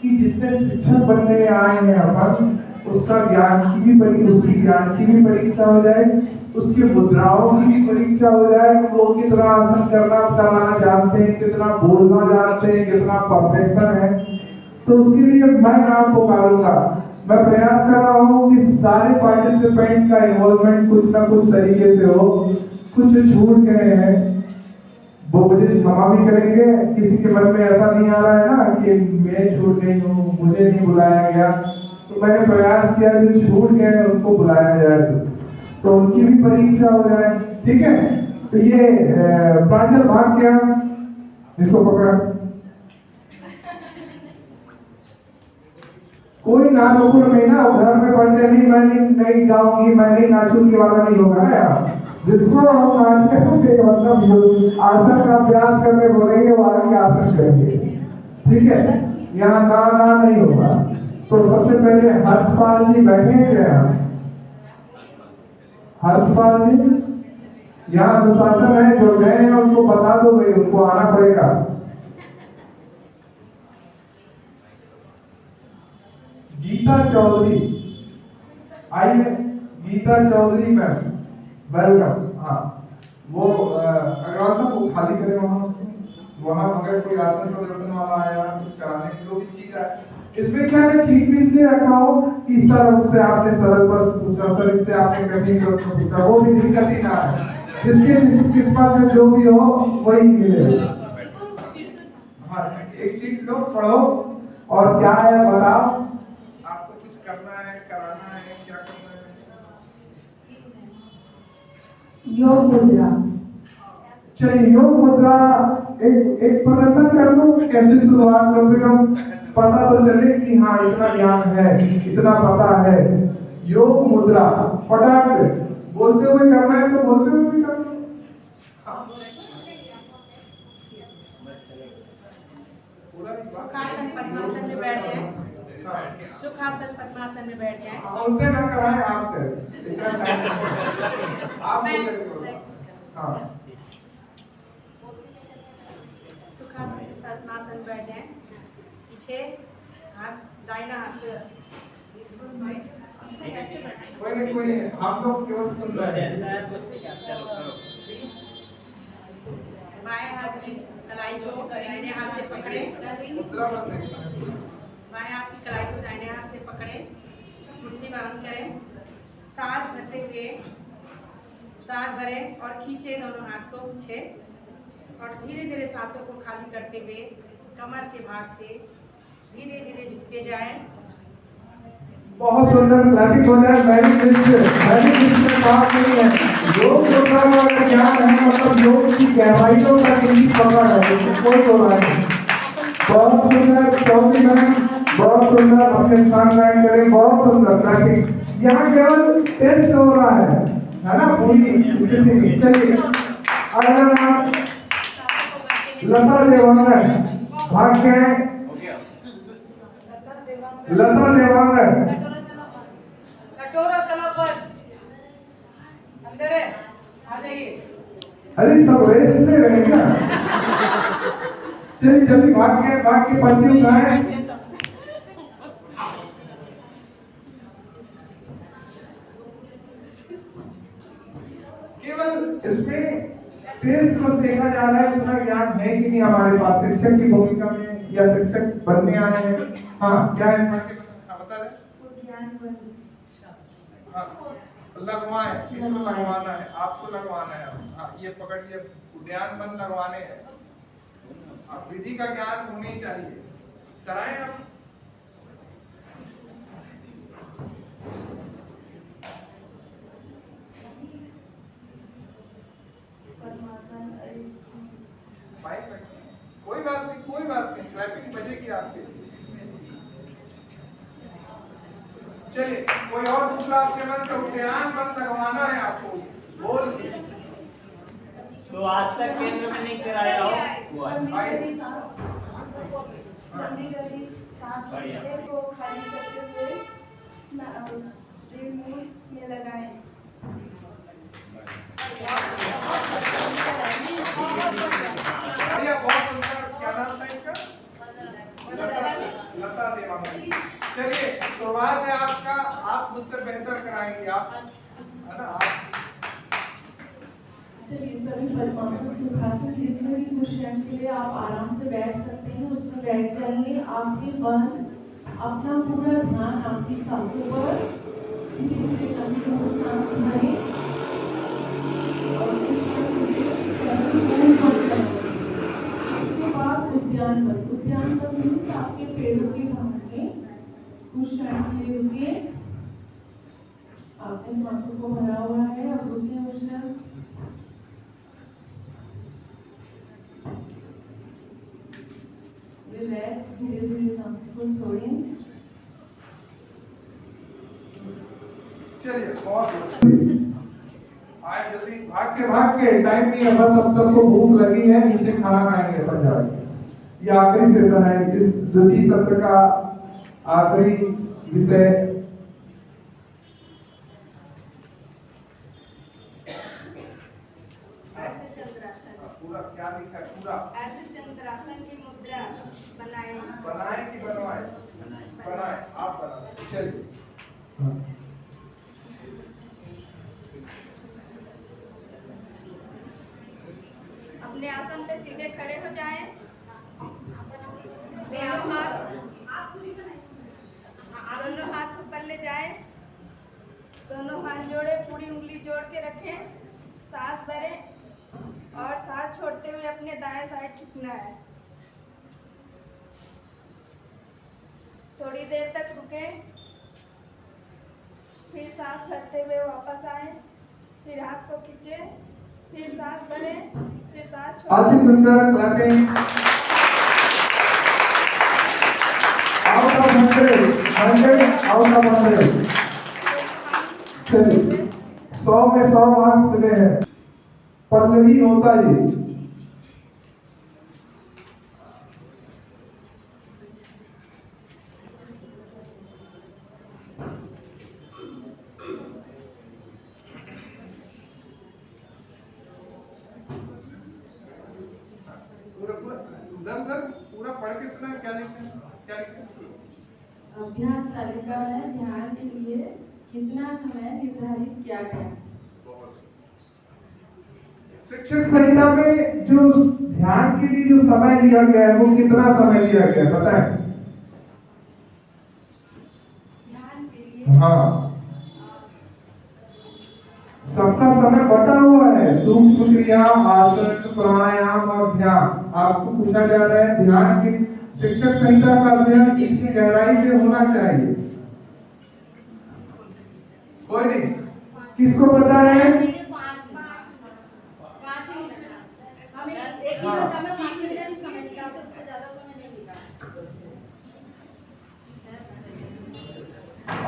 कि जितने शिक्षक बनने आए हैं अपन, उसका ज्ञान की भी उसकी ज्ञान की भी परीक्षा हो जाए, उसकी मुद्राओं की भी परीक्षा हो जाए, वो कितना आसन करना चलाना जानते हैं, कितना बोलना जानते हैं, कितना परफेक्शन है। तो उसके लिए मैं नाम पुकारूंगा। मैं प्रयास कर रहा हूँ कि सारे पार्टिसिपेंट का इन्वॉल्वमेंट कुछ ना कुछ तरीके से हो। कुछ छूट गए हैं वो मुझे क्षमा भी करेंगे, किसी के मन में ऐसा नहीं आ रहा है ना कि मैं छूट गई हूँ, मुझे नहीं बुलाया गया। तो मैंने प्रयास किया जो छूट गए हैं उनको बुलाया जाए, तो उनकी भी परीक्षा हो जाए। ठीक है, तो ये प्रांजल भाग गया, इसको पकड़ा, कोई ना रुकुड़ में ना घर में पढ़ते नहीं, मैं नहीं जाऊंगी, मैं नहीं नाचूंगी वाला नहीं होगा ना यार। जिसको हम नाचने का मतलब आसन का अभ्यास करने बोलेंगे वो आगे आसन करेंगे। ठीक है, यहाँ ना नहीं होगा। तो सबसे पहले हर्षपाल जी बैठेंगे, हर्षपाल जी यहाँ अनुशासन है, जो गए हैं उनको बता दो भाई, उनको आना पड़ेगा। गीता चौधरी आइए, गीता चौधरी मैम वेलकम। हाँ, वो अग्रवाल साहब वो खाली करें वहाँ अगर कोई आसन प्रदर्शन वाला आया कुछ कराने की जो भी चीज है, इसमें क्या है, चीट भी इसलिए रखा हो कि सर उससे आपने सरल पर पूछा, सर इससे आपने कठिन प्रश्न पूछा, वो भी दिक्कत ही ना है, जिसके किस्मत में जो भी हो वही मिले। हाँ, एक चीट लो, पढ़ो और क्या है बताओ, आपको कुछ करना है, कराना है, क्या करना है। योग मुद्रा, चलिए योग मुद्रा एक प्रदर्शन कर दो, कैसे शुरुआत, कम से कम पता तो चले कि हाँ इतना ज्ञान है, इतना पता है। योग मुद्रा फटाक से बोलते हुए करना है तो बोलते हुए भी करना। सुखासन पद्मासन में बैठ जाए, सुखासन पद्मासन में बैठ जाए। बोलते ना कराए, आप करें, आप बोले। हाँ, सुखासन पद्मासन बैठ जाए, पीछे हाथ, दाहिना हाथ कोई नहीं, आप लोग केवल सुन रहे हैं। बाएं हाथ की कलाई को दाहिने हाथ से पकड़े, मुद्रा बंद नहीं। बाएं हाथ की कलाई को दाहिने हाथ से पकड़े, मुट्ठी बंद करें, सांस भरते हुए सांस भरें और खींचे दोनों हाथ को पीछे, और धीरे धीरे सांसों को खाली करते हुए कमर के भाग से धीरे धीरे झुकते जाएं। बहुत सुंदर क्लैपिंग हो जाए। मैंने जिससे बात नहीं है, योग मुद्रा का ज्ञान है, मतलब योग की गहराइयों का किसी पकड़ है, कोई तो नहीं। बहुत सुंदर चौधरी मैम, बहुत सुंदर, अपने स्थान ग्रहण करें, बहुत सुंदर क्लैपिंग। यहाँ केवल टेस्ट हो रहा है ना, पूरी स्थिति। चलिए अगला नाम लता देवांगन, भाग्य लता देवांगन। कटोरा तला पर अंदर है, आ जाइए। अरे सब रेस ले रहे हैं क्या? चलिए जल्दी भाग के पर्ची उठाएं। केवल इसमें टेस्ट बस देखा जा रहा है, उतना ज्ञान है कि नहीं हमारे पास शिक्षक की भूमिका में या शिक्षक बनने आए हैं। हाँ क्या है बता दें। हाँ लगवाएं, इसको लगवाना है, आपको लगवाना है। हाँ ये पकड़िए, उद्यान वन लगवाने हैं। विधि का ज्ञान होनी चाहिए, कराएं आप। कोई बात नहीं, स्लैपिंग बजेगी आपके। चलिए कोई और दूसरा आपके मन से उद्यान वन लगवाना है आपको, बोल। तो आज तक केंद्र में नहीं कराया हो वो सांस को खाली करते हुए मुंह में लगाएं। बहुत सुंदर, क्या नाम था इसका? लता देवांगन। चलिए शुरुआत है आपका, आप मुझसे बेहतर कराएंगे, आप है ना। चलिए सभी पद्मासन सुखासन जिसमें भी कुछ क्षण के लिए आप आराम से बैठ सकते हैं, उसमें बैठ जाइए। आंखें बंद, अपना पूरा ध्यान आपकी सांसों पर, धीरे-धीरे लंबी सांस भरें और उसके बाद उद्यान वन मीन्स आपके पेड़ों के भाग में कुछ क्षण के लिए रुके। आपने सांसों को भरा हुआ है, अब रुके कुछ क्षण। रिलैक्स, धीरे धीरे सांसों को छोड़ें। चलिए बहुत आए, जल्दी भाग के टाइम नहीं है, बस अब सबको भूख लगी है, नीचे खाना खाएंगे सब जाके। ये आखिरी सेशन है, इस द्वितीय सत्र का आखिरी विषय। पूरा क्या लिखा है? पूरा अर्धचंद्रासन की मुद्रा बनाए कि बनवाए? बनाए, आप बनाए। चलिए अपने आसन पे सीधे खड़े हो जाएं। दोनों हाथ ऊपर ले जाएं, दोनों हाथ जोड़े, पूरी उंगली जोड़ के रखें। सांस भरें और सांस छोड़ते हुए अपने दाएं साइड झुकना है। थोड़ी देर तक रुकें, फिर सांस भरते हुए वापस आए, फिर हाथ को खींचे, फिर सांस भरें, फिर सांस छोड़ें। अति सुंदर clapping. Out of 100 out of 100। चलिए 100 में 100 मार्क्स मिले हैं। पल्लवी होता जी, पूरा पढ़ के सुना, क्या लिखा है? अभ्यास तालिका में ध्यान के लिए कितना समय निर्धारित किया गया? शिक्षक संहिता में जो ध्यान के लिए जो समय लिया गया है, वो कितना समय लिया गया है पता है? ध्यान के लिए हाँ, सबका समय बटा हुआ है, सूक्ष्म क्रिया, आसन, प्राणायाम और ध्यान। आपको पूछा जा रहा है ध्यान की शिक्षक संहिता का अध्ययन कितनी गहराई से होना चाहिए? कोई नहीं, किसको पता है?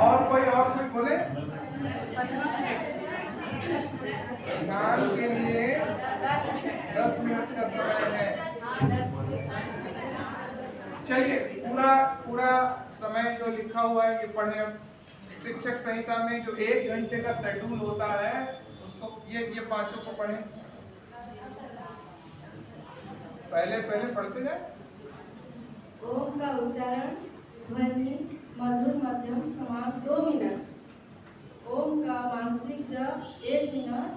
और कोई बोले? ध्यान के लिए चलिए पूरा पूरा समय जो लिखा हुआ है ये पढ़े हम। शिक्षक संहिता में जो 1 घंटे का शेड्यूल होता है उसको ये पांचों को पढ़े। पहले पढ़ते जाए। ओम का उच्चारण ध्वनि मधुर मध्यम समाप्त 2 मिनट। ओम का मानसिक जप 1 मिनट।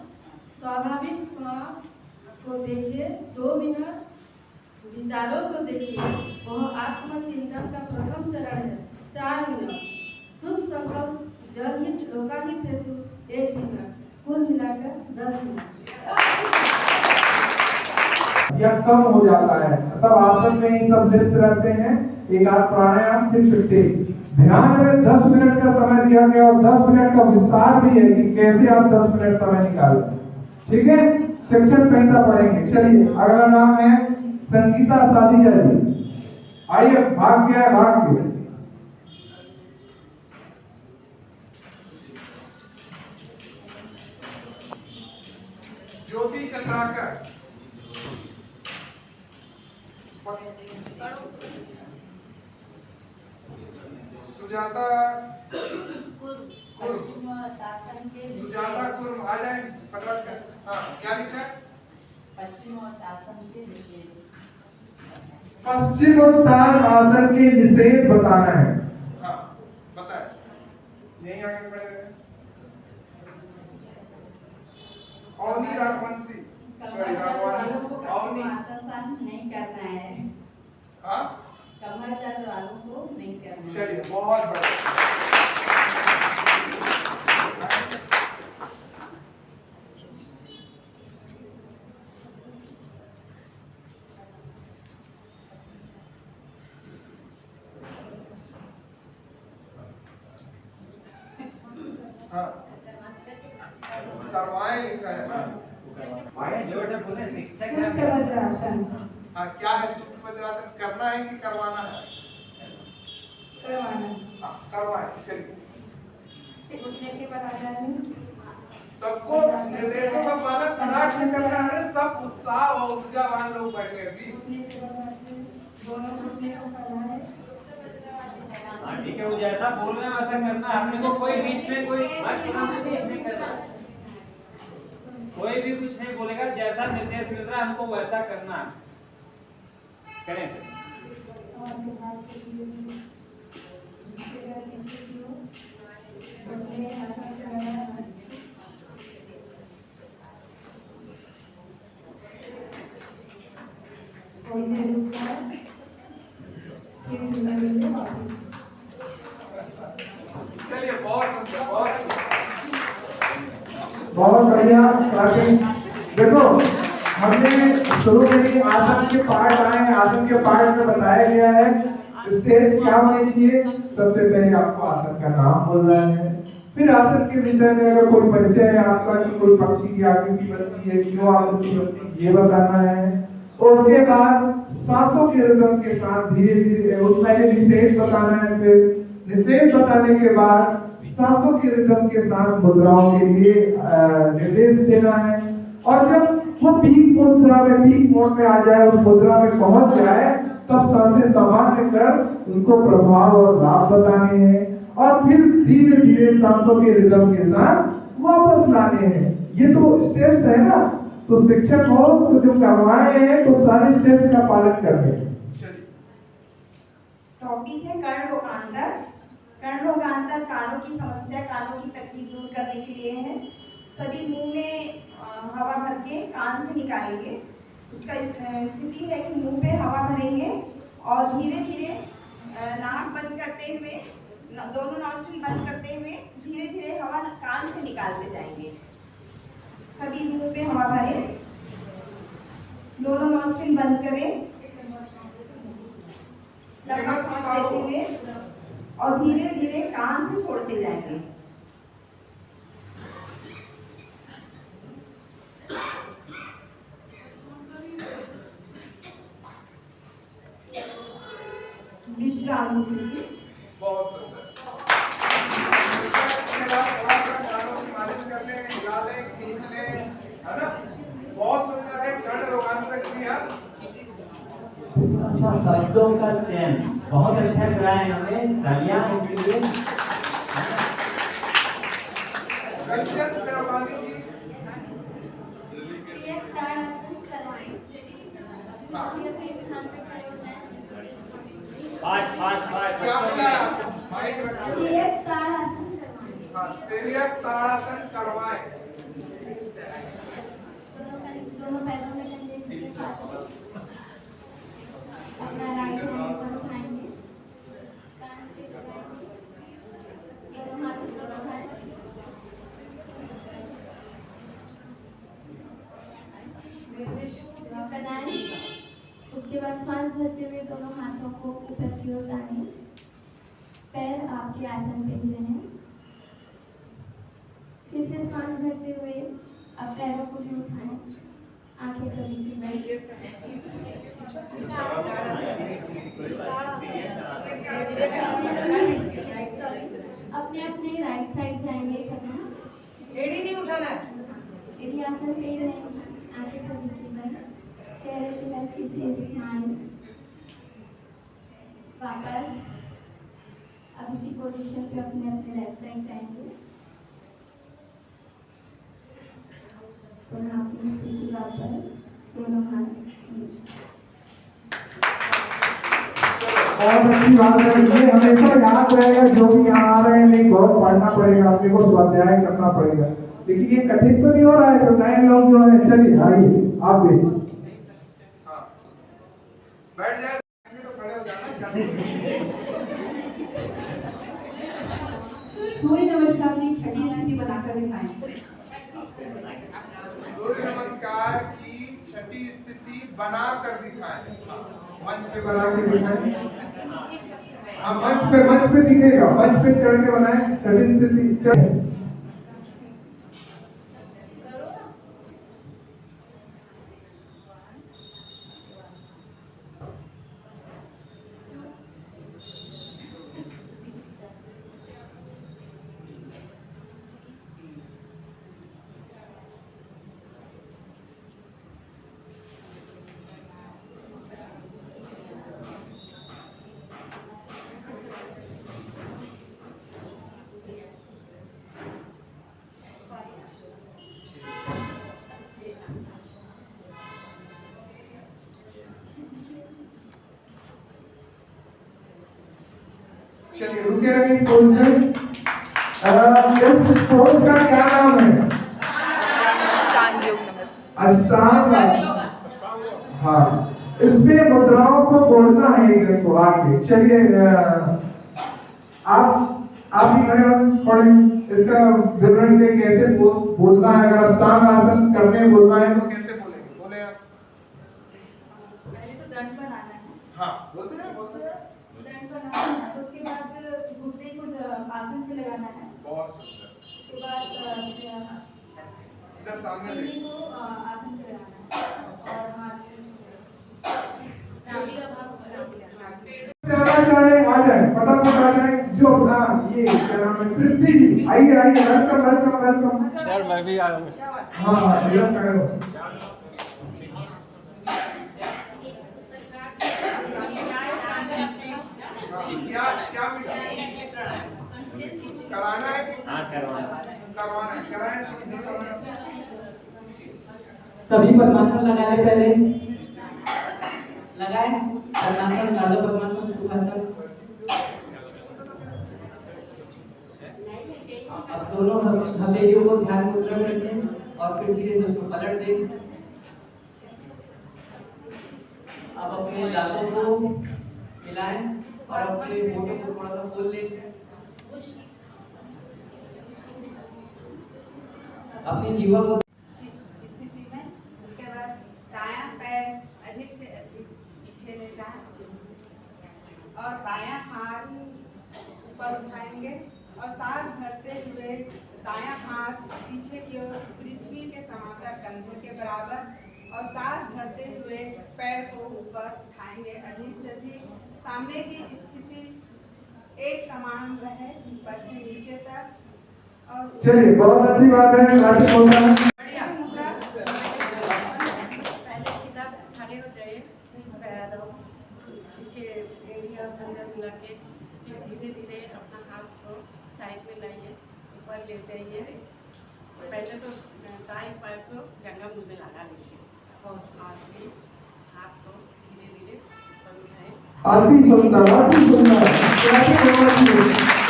स्वाभाविक श्वास को देखिए 2 मिनट। विचारों को देखिए, वह आत्मचिंतन का प्रथम चरण है 4 मिनट। शुभ संकल्प जनहित लोकाहित हेतु 1 मिनट। कुल मिलाकर 10 मिनट। यह कम हो जाता है, सब आसन में ही सब लिप्त रहते हैं। एक आध प्राणायाम फिर छुट्टी। ध्यान में 10 मिनट का समय दिया गया और 10 मिनट का विस्तार भी है कि कैसे आप 10 मिनट समय निकालें। ठीक है, शिक्षक संहिता पढ़ेंगे। चलिए अगला नाम है संगीता साधिया जी। आइए, भाग्य ज्योति चंद्राकर, सुजाता कुर्म आ जाए फटाफट से। हाँ, क्या लिखा है? पश्चिमोत्तान आसन के निषेध बताना है। हाँ, बताए। यही आगे पढ़े रहे। अवनी राघवंशी, सॉरी राघवानी, अवनी नहीं करना है। हाँ, कमर दर्द वालों को नहीं करना। चलिए, बहुत बढ़िया। हाँ, करवाएं लिखा है ना। शिक्षक वज्रासन हाँ, क्या है सूक्ष्म वज्रासन? करना है कि करवाना है? करवाना। हाँ, करवाएं। चलिए, उठने के बाद आ जाए। सबको निर्देशों का पालन कड़ाक से करना है। सब उत्साह और ऊर्जावान लोग बैठे हैं अभी। दोनों घुटने को फैलाएं। हाँ ठीक है, वो जैसा बोल रहे हैं वैसा करना है। अपने को कोई बीच में कोई नहीं करना। कोई भी कुछ नहीं बोलेगा, जैसा निर्देश मिल रहा है हमको वैसा करना है। करें। चलिए, बहुत बढ़िया। देखो, हमने शुरू में ही आसन के पार्ट आए हैं। आसन के पार्ट में बताया गया है स्टेप्स क्या होने चाहिए। सबसे पहले आपको आसन का नाम बोलना है, फिर आसन के विषय में अगर कोई परिचय है आपका कि कोई पक्षी की आकृति बनती है, क्यों आकृति बनती है, ये बताना है। और उसके बाद सांसों के रिदम के साथ धीरे धीरे पहले निषेध बताना है, फिर निषेध बताने के बाद सांसों के रिदम के साथ मुद्राओं के लिए निर्देश देना है। और जब वो पीक मुद्रा में, पीक मोड में आ जाए, उस मुद्रा में पहुंच जाए, तब सांसें सामान्य कर उनको प्रभाव और लाभ बताने हैं और फिर धीरे धीरे सांसों के रिदम के साथ वापस लाने हैं। ये तो स्टेप्स है ना। तो शिक्षक हो तो जो करवाए हैं तो सारे स्टेप्स का पालन करते हैं। टॉपिक है कर्ण रोगांतर। कर्ण रोगांतर कानों की समस्या, कानों की तकलीफ दूर करने के लिए है। सभी मुंह में हवा भर के कान से निकालेंगे। उसका स्थिति है कि मुंह पे हवा भरेंगे और धीरे धीरे नाक बंद करते हुए, दोनों नॉस्ट्रिल बंद करते हुए धीरे धीरे हवा कान से निकालते जाएंगे। सभी मुंह पे हवा भरें, दोनों नॉस्ट्रिल बंद करें, लंबा सांस लेते हुए और धीरे धीरे कान से छोड़ते जाएंगे। विश्राम स्थिति। बहुत सुंदर। मालिश कर ले, हिला ले, खींच ले, है ना। बहुत सुंदर है। कर्ण रोगांतर क्रिया अच्छा, शब्दों का चयन बहुत अच्छा कराया है हमें, तालियां उनके लिए। रंजन सहभागी जी, एक ताड़ासन करवाएं। सभी अपने स्थान पर खड़े हो जाएं। फास्ट फास्ट फास्ट क्या बोला? माइक रखो। एक ताड़ासन करवाएं। हाँ, तिर्यक ताड़ासन करवाएं। दोनों पैरों में कंधे से फांस अपना राइट हैंड ऊपर उठाएंगे, कान से लगाएंगे, दोनों हाथ ऊपर उठाएं, बनाएं। उसके बाद सांस भरते हुए दोनों हाथों को ऊपर की ओर टानें, पैर आपके आसन पे ही रहें। फिर से सांस भरते हुए अब पैरों को भी उठाएं, आंखें सभी की बंद। अपने अपने राइट साइड जाएंगे सभी। एड़ी नहीं उठाना। एड़ी आसन पे ही रहेंगी, आंखें सभी की बंद, चेहरे पे हल्की सी स्माइल। वापस अब इसी पोजीशन पे अपने अपने लेफ्ट साइड जाएंगे। पुनः अपनी स्थिति वापस, दोनों हाथ नीचे। बहुत अच्छी बात है, ये हमेशा याद रहेगा। जो भी यहाँ आ रहे हैं, नहीं बहुत पढ़ना पड़ेगा, अपने को स्वाध्याय करना पड़ेगा। लेकिन ये कठिन तो नहीं हो रहा है? तो नए लोग जो है, चलिए आइए आप भी बैठ जाए, तो खड़े हो जाना। सूर्य नमस्कार की छठी स्थिति बनाकर दिखाएं। सूर्य नमस्कार की छठी स्थिति बना कर दिखाएं। मंच पे बना के दिखाएं। हाँ, मंच पे दिखेगा, मंच पे चढ़ के बनाएं छठी स्थिति। चलिए रुके रहिए इस पोज में। इस पोज का क्या नाम है? अष्टांग। हाँ, इसमें मुद्राओं को बोलना है एक को आगे। चलिए आप ही खड़े पढ़े, इसका विवरण के कैसे बोलना है। अगर अष्टांग आसन करने बोलना है तो कैसे बोलेंगे? बोले आप। पहले तो दंड बनाना है। हाँ, बोलते हैं दंड बनाना है, उसके बाद घुटने को आसन पे लगाना है। बहुत सुंदर। उसके बाद इधर सामने सीढ़ी को आसन पे लगाना है और हाथ नाभि का भाग ज़्यादा चाहे आ जाए, फटाफट आ जाए। जो ये क्या नाम है, तृप्ति जी, आइए वेलकम। सर मैं भी आया हूँ। हाँ, इधर खड़े हो। क्या कराना है? हाँ करवाना है, कराएं। सभी पद्मासन लगाए, पहले लगाए पद्मासन, गाढ़ा पद्मासन, सुखासन। अब दोनों हथेलियों को ध्यान मुद्रा में रखें और फिर धीरे से उसको पलट दें। अब अपने दांतों को मिलाएं और अपने होठों को थोड़ा सा खोल लें। अपनी जीवा को इस स्थिति में उसके बाद दायां पैर अधिक से अधिक पीछे ले जाएं और बायां हाथ ऊपर उठाएंगे और सांस भरते हुए दायां हाथ पीछे की ओर पृथ्वी के समांतर कंधे के बराबर और सांस भरते हुए पैर को ऊपर उठाएंगे। अधिक से अधिक सामने की स्थिति एक समान रहे, ऊपर से नीचे तक। और चलिए बहुत अच्छी बात है। आगे बोलना है। बढ़िया मुद्रा। पहले सीधा खड़े हो जाइए, पैर और पीछे एड़ी और पंजा मिला के फिर धीरे धीरे अपना हाथ को साइड में लाइए, ऊपर ले जाइए। पहले तो दाएं पैर को जंगल में लगा लीजिए और फिर हाथ को धीरे धीरे ऊपर उठाएं। अति सुंदर, अति सुंदर।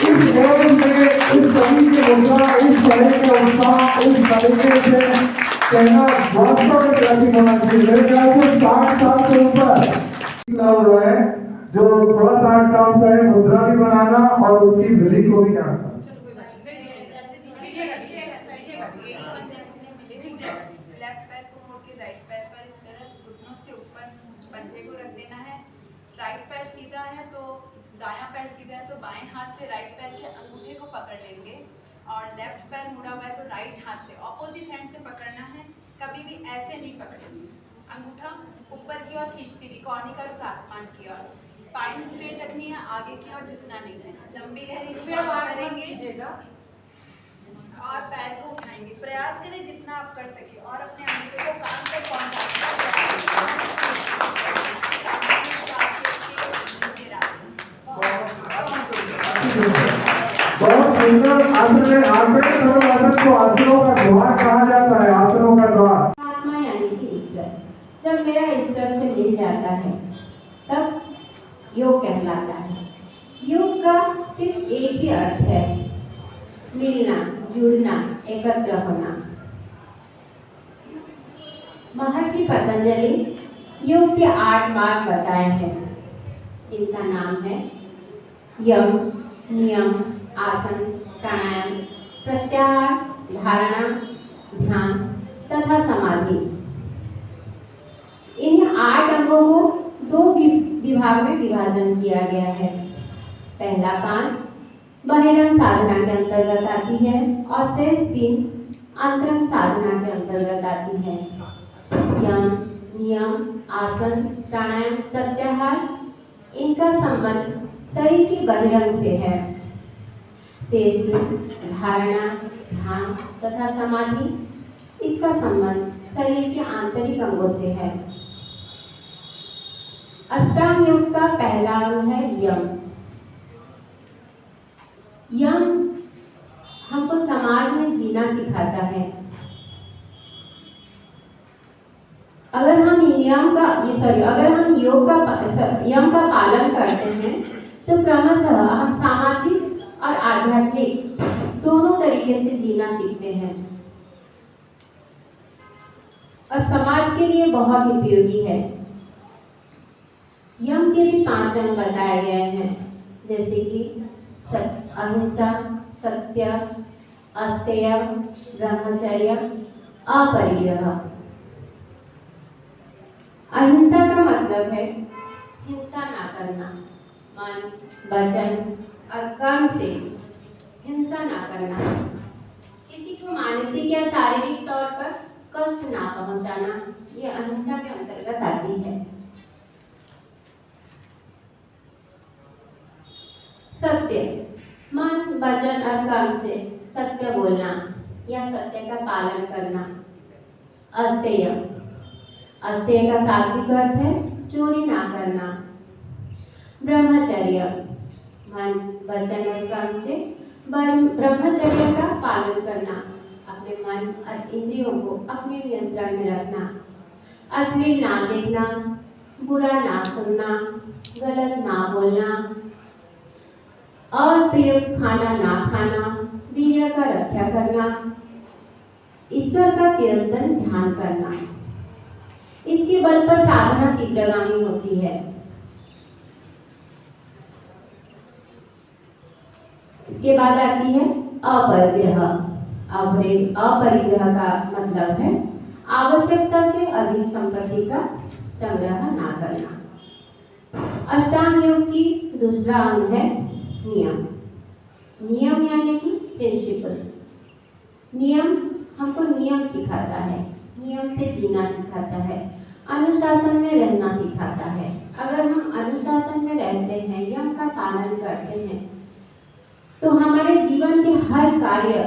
इस दौर में इस सभी के मुद्रा, इस तरह के उत्साह, इस तरीके से कहना वास्तव में प्रतीक होना चाहिए। मेरे ख्याल से 60 साल से ऊपर है जो थोड़ा सा काम है मुद्रा भी बनाना और उसकी विधि को भी जानना। लेफ्ट पैर को मोड़ के राइट पैर पर इस तरह घुटनों से ऊपर पंजे को रख देना है। राइट पैर सीधा है तो दायां पैर सीधा है तो बाएं हाथ से राइट पैर के अंगूठे को पकड़ लेंगे और लेफ्ट पैर मुड़ा हुआ है तो राइट हाथ से ऑपोजिट हैंड से पकड़ना है। कभी भी ऐसे नहीं पकड़ेंगे। अंगूठा ऊपर की ओर खींचती हुई कॉर्निका रुख आसमान की ओर। स्पाइन स्ट्रेट रखनी है, आगे की ओर झुकना नहीं है। लंबी गहरी श्वास करेंगे और पैर को उठाएंगे। प्रयास करें जितना आप कर सके और अपने अंगूठे को कान तक बहुत सुंदर आसन है। आसन को आसनों का द्वार कहा जाता है। आसनों का द्वार आत्मा यानी कि ईश्वर। जब मेरा ईश्वर से मिल जाता है तब योग कहलाता है। योग का सिर्फ एक ही अर्थ है, मिलना, जुड़ना, एकत्र होना। महर्षि पतंजलि योग के 8 मार्ग बताए हैं। इनका नाम है यम, नियम, आसन, प्राणायाम, प्रत्याहार, धारणा, ध्यान तथा समाधि। इन 8 अंगों को 2 विभाग में विभाजन किया गया है। पहला 5 बहिरंग साधना के अंतर्गत आती है और शेष 3 अंतरंग साधना के अंतर्गत आती है। यम, नियम, आसन, प्राणायाम, प्रत्याहार इनका संबंध शरीर की बहिरंग से है। शेष 3 धारणा, ध्यान तथा समाधि इसका संबंध शरीर के आंतरिक अंगों से है। अष्टांग योग का पहला अंग है यम। यम हमको समाज में जीना सिखाता है। अगर हम योग का यम का पालन करते हैं तो क्रमशः हम सामाजिक और आध्यात्मिक दोनों तरीके से जीना सीखते हैं और समाज के लिए बहुत उपयोगी है। यम के भी 5 अंग बताए गए हैं, जैसे कि अहिंसा, सत्य, अस्तेय, ब्रह्मचर्य, अपरिग्रह। अहिंसा का मतलब है हिंसा ना करना, मन, वचन और कर्म से हिंसा ना करना, किसी को मानसिक या शारीरिक तौर पर कष्ट ना पहुंचाना, ये अहिंसा के अंतर्गत आती है। सत्य, मन, वचन और कर्म से सत्य बोलना या सत्य का पालन करना। अस्तेय, अस्तेय का शाब्दिक अर्थ है चोरी ना करना। ब्रह्मचर्य, मन, वचन और कर्म से ब्रह्मचर्य का पालन करना, अपने मन और इंद्रियों को अपने नियंत्रण में रखना। अश्लील ना देखना, बुरा ना सुनना, गलत ना बोलना, अप्रयुक्त खाना ना खाना, वीर्य का रक्षा करना, ईश्वर का चिरंतन ध्यान करना। इसके बल पर साधना तीव्रगामी होती है। इसके बाद आती है अपरिग्रह। अपरिग्रह का मतलब है आवश्यकता से अधिक संपत्ति का संग्रह ना करना। अष्टांग योग की दूसरा अंग है नियम। नियम यानी कि प्रिंसिपल। नियम हमको नियम सिखाता है, नियम से जीना सिखाता है, अनुशासन में रहना सिखाता है। अगर हम अनुशासन में रहते हैं, नियम का पालन करते हैं, तो हमारे जीवन के हर कार्य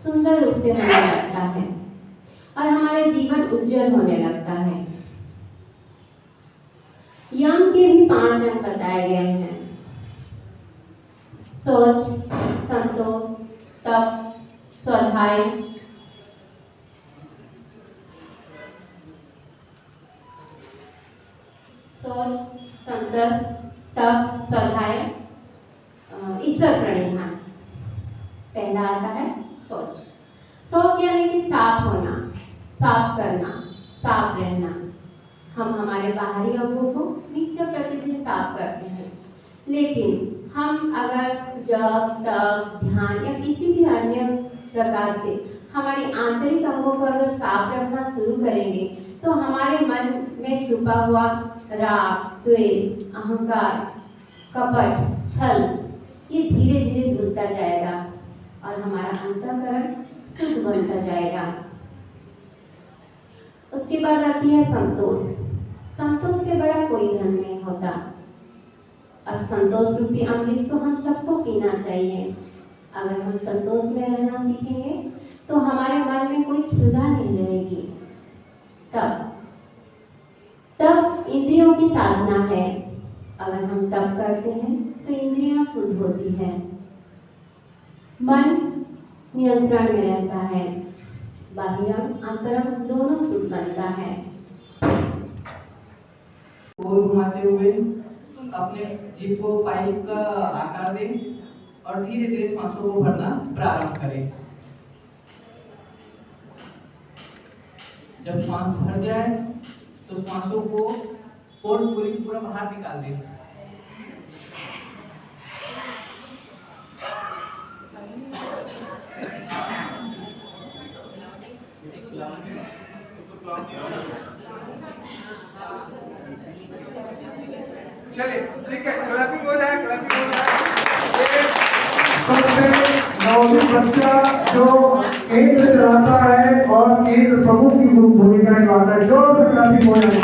सुंदर रूप से होने लगता है और हमारे जीवन उज्जवल होने लगता है। यम के भी 5 अंग बताए गए हैं। सोच, संतोष, तप, स्वाध्याय, सोच, संतोष, तप, स्वाध्याय, ईश्वर प्रणिधान। पहला आता है सोच। सोच यानी कि साफ होना, साफ करना, साफ रहना। हम हमारे बाहरी अंगों को नित्य प्रतिदिन साफ करते हैं, लेकिन हम अगर जप, तप, ध्यान या किसी भी अन्य प्रकार से हमारी आंतरिक अंगों को अगर साफ रखना शुरू करेंगे तो हमारे मन में छुपा हुआ राग, द्वेष, अहंकार, कपट, छल ये धीरे धीरे धुलता जाएगा और हमारा अंतःकरण शुद्ध बनता जाएगा। उसके बाद आती है संतोष। संतोष से बड़ा कोई धन नहीं होता और संतोष रूपी अमृत तो हम सबको पीना चाहिए। अगर हम संतोष में रहना सीखेंगे तो हमारे मन में कोई क्षुधा नहीं रहेगी। तप इंद्रियों की साधना है। अगर हम तप करते हैं तो इंद्रियां शुद्ध होती है, मन नियंत्रण में रहता है, बाह्यम आंतरम दोनों शुद्ध बनता है। गोल घुमाते हुए अपने जीभ को पाइप का आकार दें और धीरे धीरे सांसों को भरना प्रारंभ करें। जब सांस भर जाए तो सांसों को फोर्सफुली पूरा बाहर निकाल दें। चलिए ठीक है, क्लैपिंग हो जाए, क्लैपिंग हो जाए। सबसे नवोदित बच्चा जो केंद्र चलाता है और केंद्र प्रमुख की भूमिका निभाता है, जोर से क्लैपिंग हो जाए।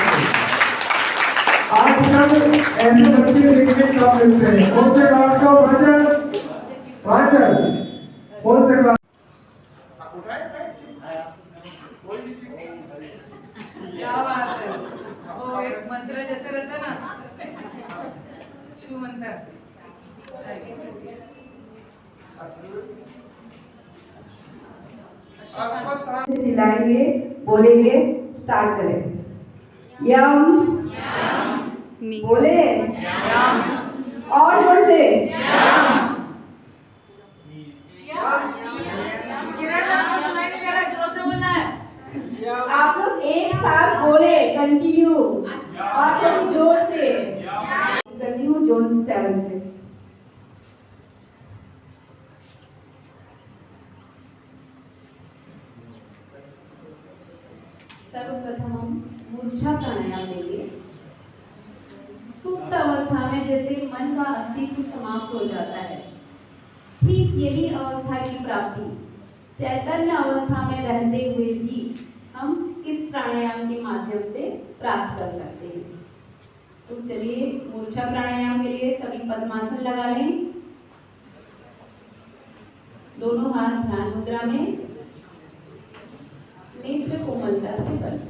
आजकल ऐसे बच्चे देखने कम मिलते हैं। कौन से क्लास का भजन कौन से क्लास क्या बात है, वो एक मंत्र जैसे रहता ना, छू मंत्र। चिल्लाएंगे, बोलेंगे, स्टार्ट करें। यम, बोले और जोर से आप लोग एक साथ बोले कंटिन्यू और फिर जोर से कंटिन्यू, जोर 7 से। सर्वप्रथम हम मूर्छा प्राणायाम लेंगे। सुप्त अवस्था में जैसे मन का अस्तित्व समाप्त हो जाता है, ठीक यही अवस्था की प्राप्ति चैतन्य अवस्था में रहते हुए भी हम इस प्राणायाम के माध्यम से प्राप्त कर सकते हैं। तो चलिए मूर्छा प्राणायाम के लिए सभी पद्मासन लगा लें। दोनों हाथ ध्यान मुद्रा में, नेत्र कोमलता से बंद।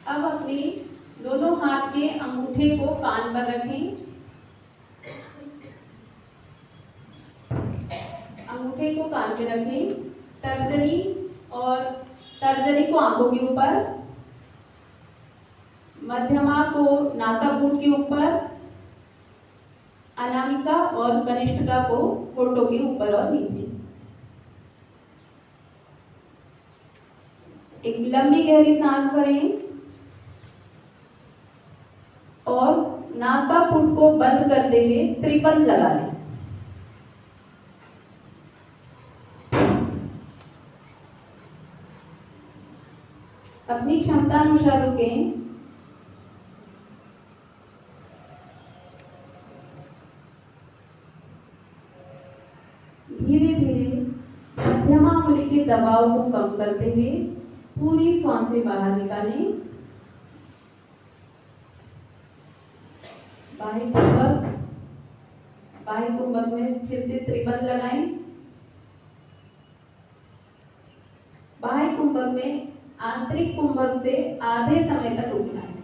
अब अपने दोनों हाथ के अंगूठे को कान पर रखें। अंगूठे को कान पे रखें। तर्जनी को आंखों के ऊपर, मध्यमा को नासापुट के ऊपर, अनामिका और कनिष्ठिका को होठों के ऊपर और नीचे। एक लंबी गहरी सांस भरें और नासापुट को बंद करते हुए त्रिपन लगा लें। अपनी क्षमता अनुसार रुकें। धीरे धीरे मध्यमा उंगली के दबाव को कम करते हुए पूरी सांसें बाहर निकालें। बाह्य कुंभक में फिर से त्रिबंध लगाएं। बाह्य कुंभक में आंतरिक कुंभक से आधे समय तक रुकना है।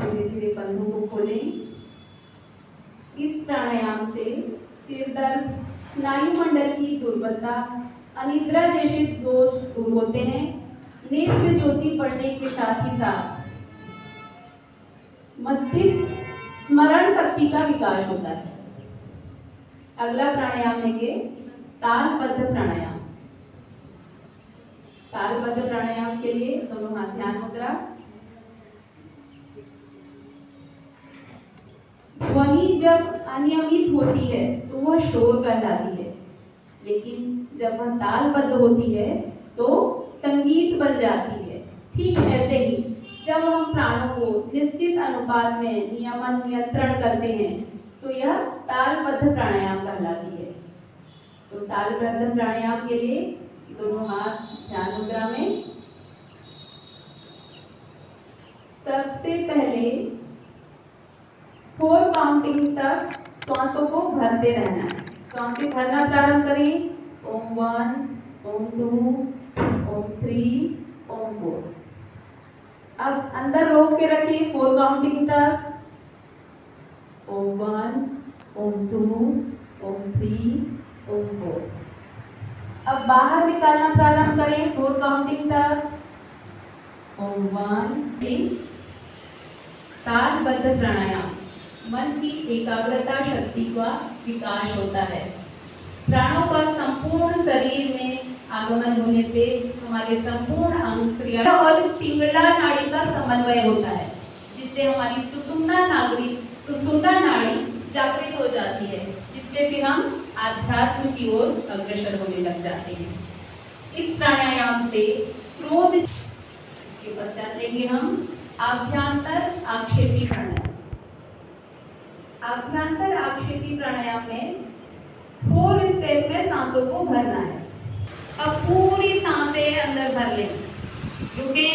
धीरे धीरे बंधों को खोलें। इस प्राणायाम से सिर दर्द, स्नायु मंडल की दुर्बलता, अनिद्रा जैसे दोष दूर होते हैं। नेत्र ज्योति बढ़ने के साथ ही साथ मस्तिष्क स्मरण शक्ति का विकास होता है। अगला प्राणायाम लेंगे तालबद्ध प्राणायाम। तालबद्ध प्राणायाम के लिए दोनों हाथ ध्यान मुद्रा। ध्वनि जब अनियमित होती है तो वह शोर कहलाती है, लेकिन जब वह तालबद्ध होती है तो संगीत बन जाती है। ठीक ऐसे ही जब हम प्राणों को निश्चित अनुपात में नियमन नियंत्रण करते हैं तो यह तालबद्ध प्राणायाम कहलाती है। तो तालबद्ध प्राणायाम के लिए दोनों हाथ ध्यान मुद्रा में। सबसे पहले 4 काउंटिंग तक श्वासों को भरते रहना है। काउंटिंग भरना प्रारंभ करें। ओम 1, ओम 2, ओम 3, ओम 4। अब अंदर रोक के रखें 4 काउंटिंग तक। ओम 1, ओम 2, ओम 3, ओम 4। अब बाहर निकालना प्रारंभ करें 4 काउंटिंग तक। ओम 1। तालबद्ध प्राणायाम मन की एकाग्रता शक्ति का विकास होता है। प्राणों का संपूर्ण शरीर में आगमन होने से हमारे संपूर्ण अंग क्रिया और पिंगला नाड़ी का समन्वय होता है, जिससे हमारी सुषुम्ना नाड़ी जागृत हो जाती है, जिससे फिर हम आध्यात्म की ओर अग्रसर होने लग जाते हैं। इस प्राणायाम से क्रोध के पश्चात लेंगे हम आभ्यंतर आक्षेपी प्राणायाम। आभ्यंतर आक्षेपी प्राणायाम में 4 स्टेप में सांसों को भरना है। अब पूरी सांसें अंदर भर लें। रुके।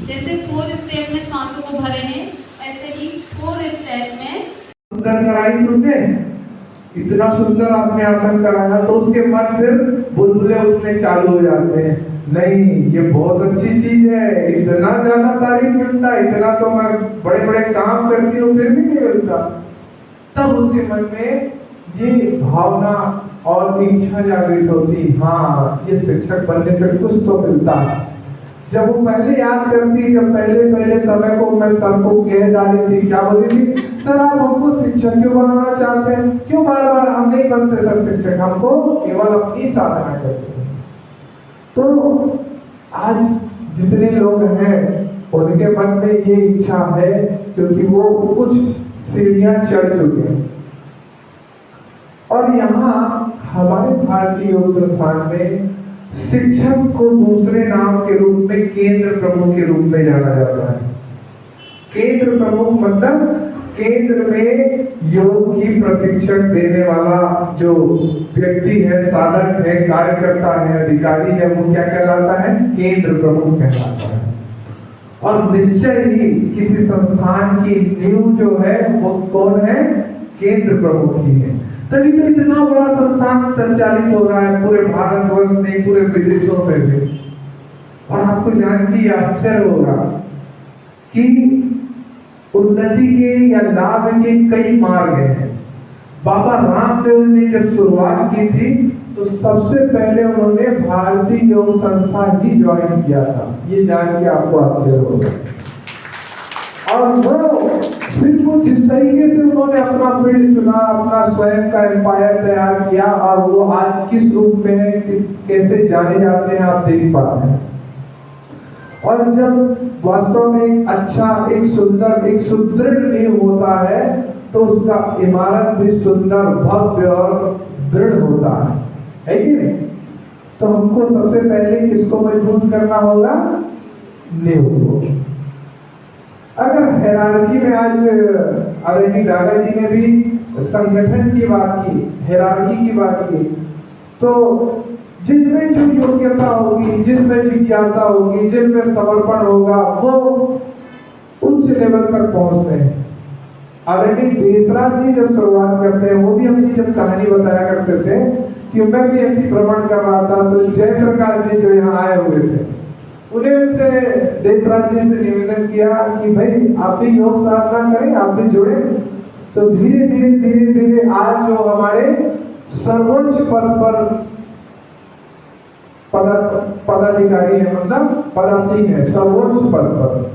जैसे 4 स्टेप में सांसों को भरे हैं, ऐसे ही 4 स्टेप में सुंदर कराई तुमने, इतना सुंदर आपने आसन कराया तो उसके बाद फिर बुलबुले उठने चालू हो जाते हैं। नहीं, ये बहुत अच्छी चीज है, इतना ज्यादा तारीफ मिलता है, इतना तो मैं बड़े बड़े काम करती हूँ फिर भी नहीं मिलता। तब उसके मन में ये भावना और इच्छा जागृत होती, हाँ ये शिक्षक बनने से कुछ तो मिलता है। जब वो पहले याद करती, जब पहले समय को मैं सर को कह डाली थी, क्या बोली थी, सर आप हमको शिक्षक क्यों बनाना चाहते हैं, क्यों बार बार हम नहीं बनते सर शिक्षक, हमको केवल अपनी साधना करते हैं। तो आज जितने लोग हैं उनके मन में ये इच्छा है, क्योंकि वो कुछ सीढ़ियां चढ़ चुके हैं। और यहाँ हमारे भारतीय योग संस्थान में शिक्षक को दूसरे नाम के रूप में केंद्र प्रमुख के रूप में जाना जाता है। केंद्र प्रमुख मतलब केंद्र में योग की प्रशिक्षण देने वाला जो व्यक्ति है, साधक है, कार्यकर्ता है, अधिकारी है, वो क्या कहलाता है, केंद्र प्रमुख कहलाता है। और निश्चय ही किसी संस्थान की नींव जो है वो कौन है, केंद्र प्रमुख ही है। तभी तो इतना बड़ा संस्थान संचालित हो रहा है पूरे भारतवर्ष में, पूरे विदेशों में भी। और आपको जान के आश्चर्य होगा कि उन्नति के या लाभ के कई मार्ग हैं। बाबा रामदेव ने जब शुरुआत की थी तो सबसे पहले उन्होंने भारतीय योग संस्था ही ज्वाइन किया था, ये जान के आपको आश्चर्य होगा। और वो सिर्फ जिस तरीके से उन्होंने अपना फील्ड चुना, अपना स्वयं का एम्पायर तैयार किया, और वो आज किस रूप में है, कैसे जाने जाते हैं, आप देख पाते हैं। और जब वास्तव में एक अच्छा, एक सुंदर, एक सुदृढ़ नींव होता है तो उसका इमारत भी सुंदर, भव्य और दृढ़ होता है कि नहीं? तो हमको सबसे पहले किसको मजबूत करना होगा, नींव को। अगर हायरार्की में आज आदरणीय दादा जी ने भी संगठन की बात की, हायरार्की की बात की, तो जिनमें जो योग्यता होगी, जिनमें जिज्ञासा होगी, जिनमें समर्पण होगा, वो उच्च लेवल तक पहुंचते हैं। हालांकि देसराज जी जब शुरुआत करते हैं, वो भी अपनी जब कहानी बताया करते थे कि मैं भी ऐसी भ्रमण कर रहा था, तो जयप्रकाश जी जो यहाँ आए हुए थे, उन्हें उनसे देसराज जी से निवेदन किया कि भाई आप भी योग साधना करें, आप भी जुड़े। तो धीरे धीरे आज जो हमारे सर्वोच्च पद पर पदाधिकारी है, मतलब पदासीन है सर्वोच्च पद पर।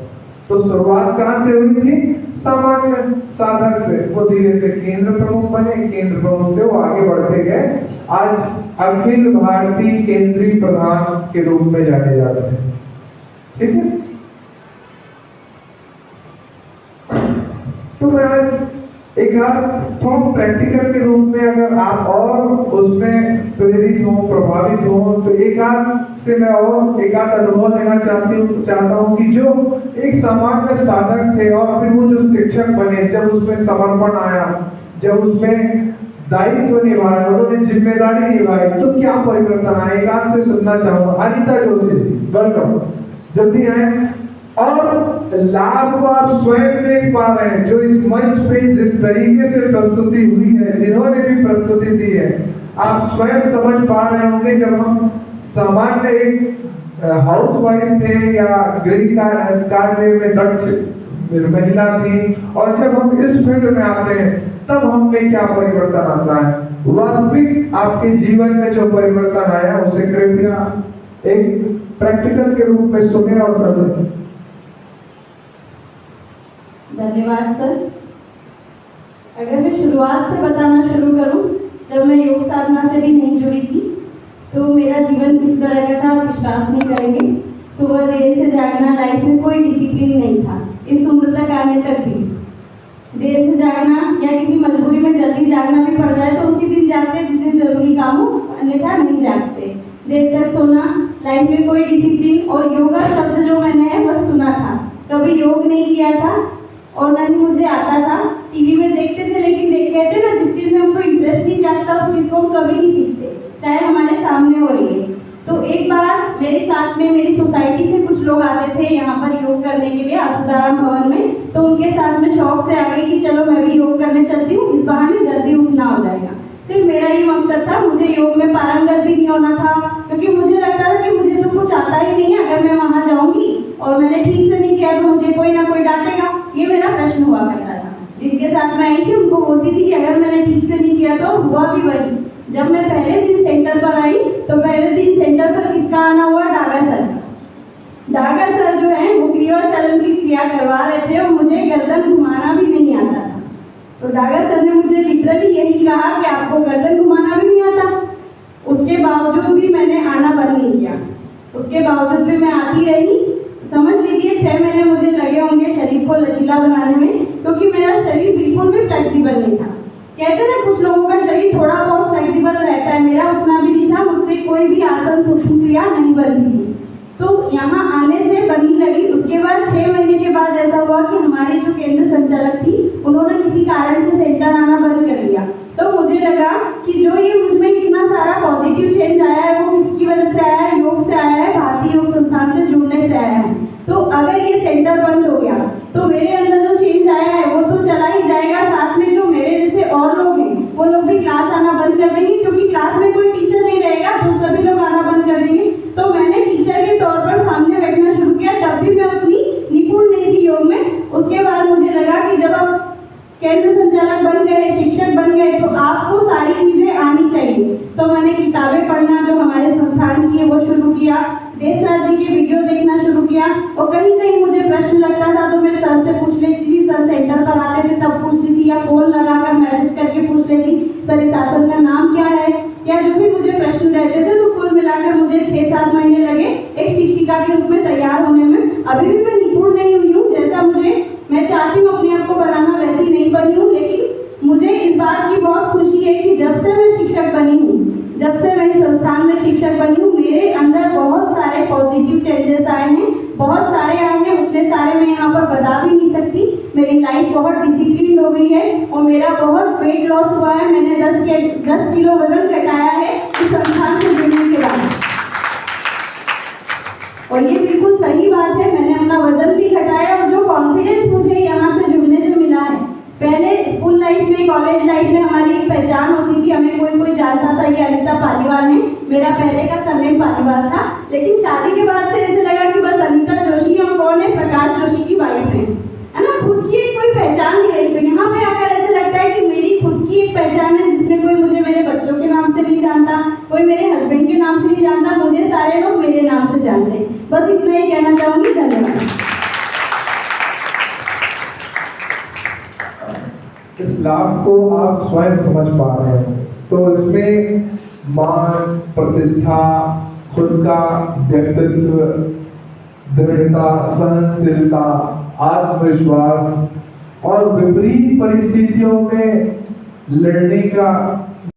तो शुरुआत कहाँ से हुई थी? सामान्य साधक से। वो धीरे से केंद्र प्रमुख बने, केंद्र प्रमुख से वो आगे बढ़ते गए, आज अखिल भारतीय केंद्रीय प्रधान के रूप में जाने जाते हैं। ठीक है, तो मैं आज एक थोड़ा प्रैक्टिकल के रूप में अगर आप और उसमें प्रेरित हो, प्रभावित हो, तो एक आध अनुभव लेना चाहता हूँ कि जो एक सामान्य साधक थे और फिर वो जो शिक्षक बने, जब उसमें समर्पण आया, जब उसमें दायित्व निभाया, उन्होंने जिम्मेदारी निभाई, तो क्या परिवर्तन आया? एक आध से सुनना चाहूंगा। अनिता जोशी, वेलकम, जल्दी आए। और लाभ को आप स्वयं देख पा रहे हैं, जो इस मंच पे जिस तरीके से प्रस्तुति हुई है, जिन्होंने भी प्रस्तुति दी है, आप स्वयं समझ पा रहे होंगे। जब हम सामान्य एक हाउस वाइफ थे या गृह कार्य में दक्ष महिला थी, और जब हम इस फील्ड में आते हैं तब हम में क्या परिवर्तन आता है, वास्तविक आपके जीवन में जो परिवर्तन आया उसे कृपया एक प्रैक्टिकल के रूप में सुने और समझें। धन्यवाद सर। अगर मैं शुरुआत से बताना शुरू करूं, जब मैं योग साधना से भी नहीं जुड़ी थी तो मेरा जीवन किस तरह का था आप विश्वास नहीं करेंगे। सुबह देर से जागना, लाइफ में कोई डिसिप्लिन नहीं था। इस उम्र तक आने तक भी देर से जागना या किसी मजबूरी में जल्दी जागना भी पड़ जाए तो उसी दिन जागते जिस दिन जरूरी काम हो, अन्यथा नहीं जागते। देर तक सोना, लाइफ में कोई डिसिप्लिन, और योगा शब्द जो मैंने बस सुना था, कभी योग नहीं किया था और ना ही मुझे आता था। टीवी में देखते थे, लेकिन कहते ना जिस चीज़ में हमको इंटरेस्ट नहीं जागता उस चीज़ को हम कभी नहीं सीखते, चाहे हमारे सामने हो रही है। तो एक बार मेरे साथ में मेरी सोसाइटी से कुछ लोग आते थे यहाँ पर योग करने के लिए आसाराम भवन में, तो उनके साथ में शौक से आ गई कि चलो मैं भी योग करने चलती हूँ, इस बहाने जल्दी उठना हो जाएगा। सिर्फ मेरा ही मकसद था, मुझे योग में पारंगत भी नहीं होना था, क्योंकि मुझे लगता था कि मुझे तो कुछ आता ही नहीं है, अगर मैं वहाँ जाऊँगी और मैंने ठीक से नहीं किया तो मुझे कोई ना कोई डांटेगा, ये मेरा प्रश्न हुआ करता था। जिनके साथ मैं आई थी उनको बोलती थी कि अगर मैंने ठीक से नहीं किया तो हुआ भी वही। जब मैं पहले दिन सेंटर पर आई तो पहले दिन सेंटर पर किसका आना हुआ? डागा सर। डागा सर जो है वो क्रिया चलन की क्रिया करवा रहे थे और मुझे गर्दन घुमाना भी नहीं आता था। तो डागा सर ने मुझे लिटरली यही कहा कि आपको गर्दन घुमाना भी नहीं आता। उसके बावजूद भी मैंने आना बंद नहीं किया, उसके बावजूद भी मैं आती रही। समझ लीजिए 6 महीने मुझे लगे होंगे शरीर को लचीला बनाने में, क्योंकि मेरा शरीर बिल्कुल भी फ्लेक्सिबल नहीं था। कहते ना कुछ लोगों का शरीर थोड़ा बहुत फ्लेक्सिबल रहता है, मेरा उतना भी नहीं था। मुझसे कोई भी आसन सूक्ष्म क्रिया नहीं बनती थी, तो यहाँ आने से बनने लगी। उसके बाद 6 महीने के बाद ऐसा हुआ कि हमारी जो केंद्र संचालक थी उन्होंने किसी कारण से सेंटर आना बंद कर दिया। तो मुझे लगा कि जो ये मुझमें इतना सारा पॉजिटिव चेंज आया है वो किसकी वजह से आया है? योग से आया है, भारतीय योग संस्थान से जुड़ने से आया है। तो अगर ये सेंटर बंद हो गया तो मेरे अंदर जो चेंज आया है वो तो चला ही जाएगा, साथ में जो मेरे जैसे और लोग हैं वो लोग भी क्लास आना बंद कर देंगे, क्योंकि क्लास में कोई टीचर नहीं रहेगा तो सभी लोग आना बंद कर देंगे। तो मैंने टीचर के तौर पर सामने बैठना शुरू किया, तब भी मैं उतनी निपुण नहीं थी योग में। उसके बाद मुझे लगा कि जब आप केंद्र संचालक बन गए, शिक्षक बन गए, तो आपको सारी चीजें आनी चाहिए। तो मैंने किताबें पढ़ना जो हमारे संस्थान की है वो शुरू किया, देसराज जी के वीडियो देखना शुरू किया, और कहीं कहीं मुझे प्रश्न लगता था तो मैं सर से पूछ लेती थी। सर सेंटर पर आते थे तब पूछती थी, या फोन लगाकर मैसेज करके पूछ लेती, सर इस आसन का नाम क्या है, या जो भी मुझे प्रश्न रहते थे। तो कुल मिलाकर मुझे 6-7 महीने लगे एक शिक्षिका के रूप में तैयार होने में। अभी भी मैं निपुण नहीं हुई हूँ, जैसा मैं चाहती हूँ अपने आप को बनाना वैसी नहीं बनी हूँ, लेकिन मुझे इस बात की बहुत खुशी है कि जब से मैं शिक्षक बनी हूँ, जब से मैं संस्थान में शिक्षक बनी हूँ, मेरे अंदर बहुत सारे पॉजिटिव चेंजेस आए हैं, बहुत सारे आए हैं, उतने सारे मैं यहाँ पर बता भी नहीं सकती। मेरी लाइफ बहुत डिसिप्लिन हो गई है और मेरा बहुत वेट लॉस हुआ है। मैंने 10 किलो वजन घटाया है इस संस्थान से जुड़ने के बाद, और ये बिल्कुल सही बात है। मैंने अपना वजन भी घटाया और जो कॉन्फिडेंस मुझे यहाँ से जुड़ने से मिला है। पहले स्कूल लाइफ में, कॉलेज लाइफ में हमारी एक पहचान होती थी, हमें कोई जानता था ये अनीता पालीवाल है, मेरा पहले का सरनेम पालीवाल था। लेकिन शादी के बाद से ऐसे लगा कि बस अनीता जोशी हम कौन है, प्रकाश जोशी की वाइफ है ना। खुद की एक कोई पहचान नहीं रही। तो यहाँ पे आकर ऐसे लगता है कि मेरी खुद की एक पहचान है, जिसमें कोई मुझे मेरे बच्चों के नाम से नहीं जानता, कोई मेरे हस्बैंड के नाम से नहीं जानता, मुझे सारे लोग मेरे नाम से जानते हैं। बस इतना ही कहना चाहूँगी। धन्यवाद। इस लाभ को आप स्वयं समझ पा रहे हैं, तो इसमें मान, प्रतिष्ठा, खुद का व्यक्तित्व, दृढ़ता, सहनशीलता, आत्मविश्वास और विपरीत परिस्थितियों में लड़ने का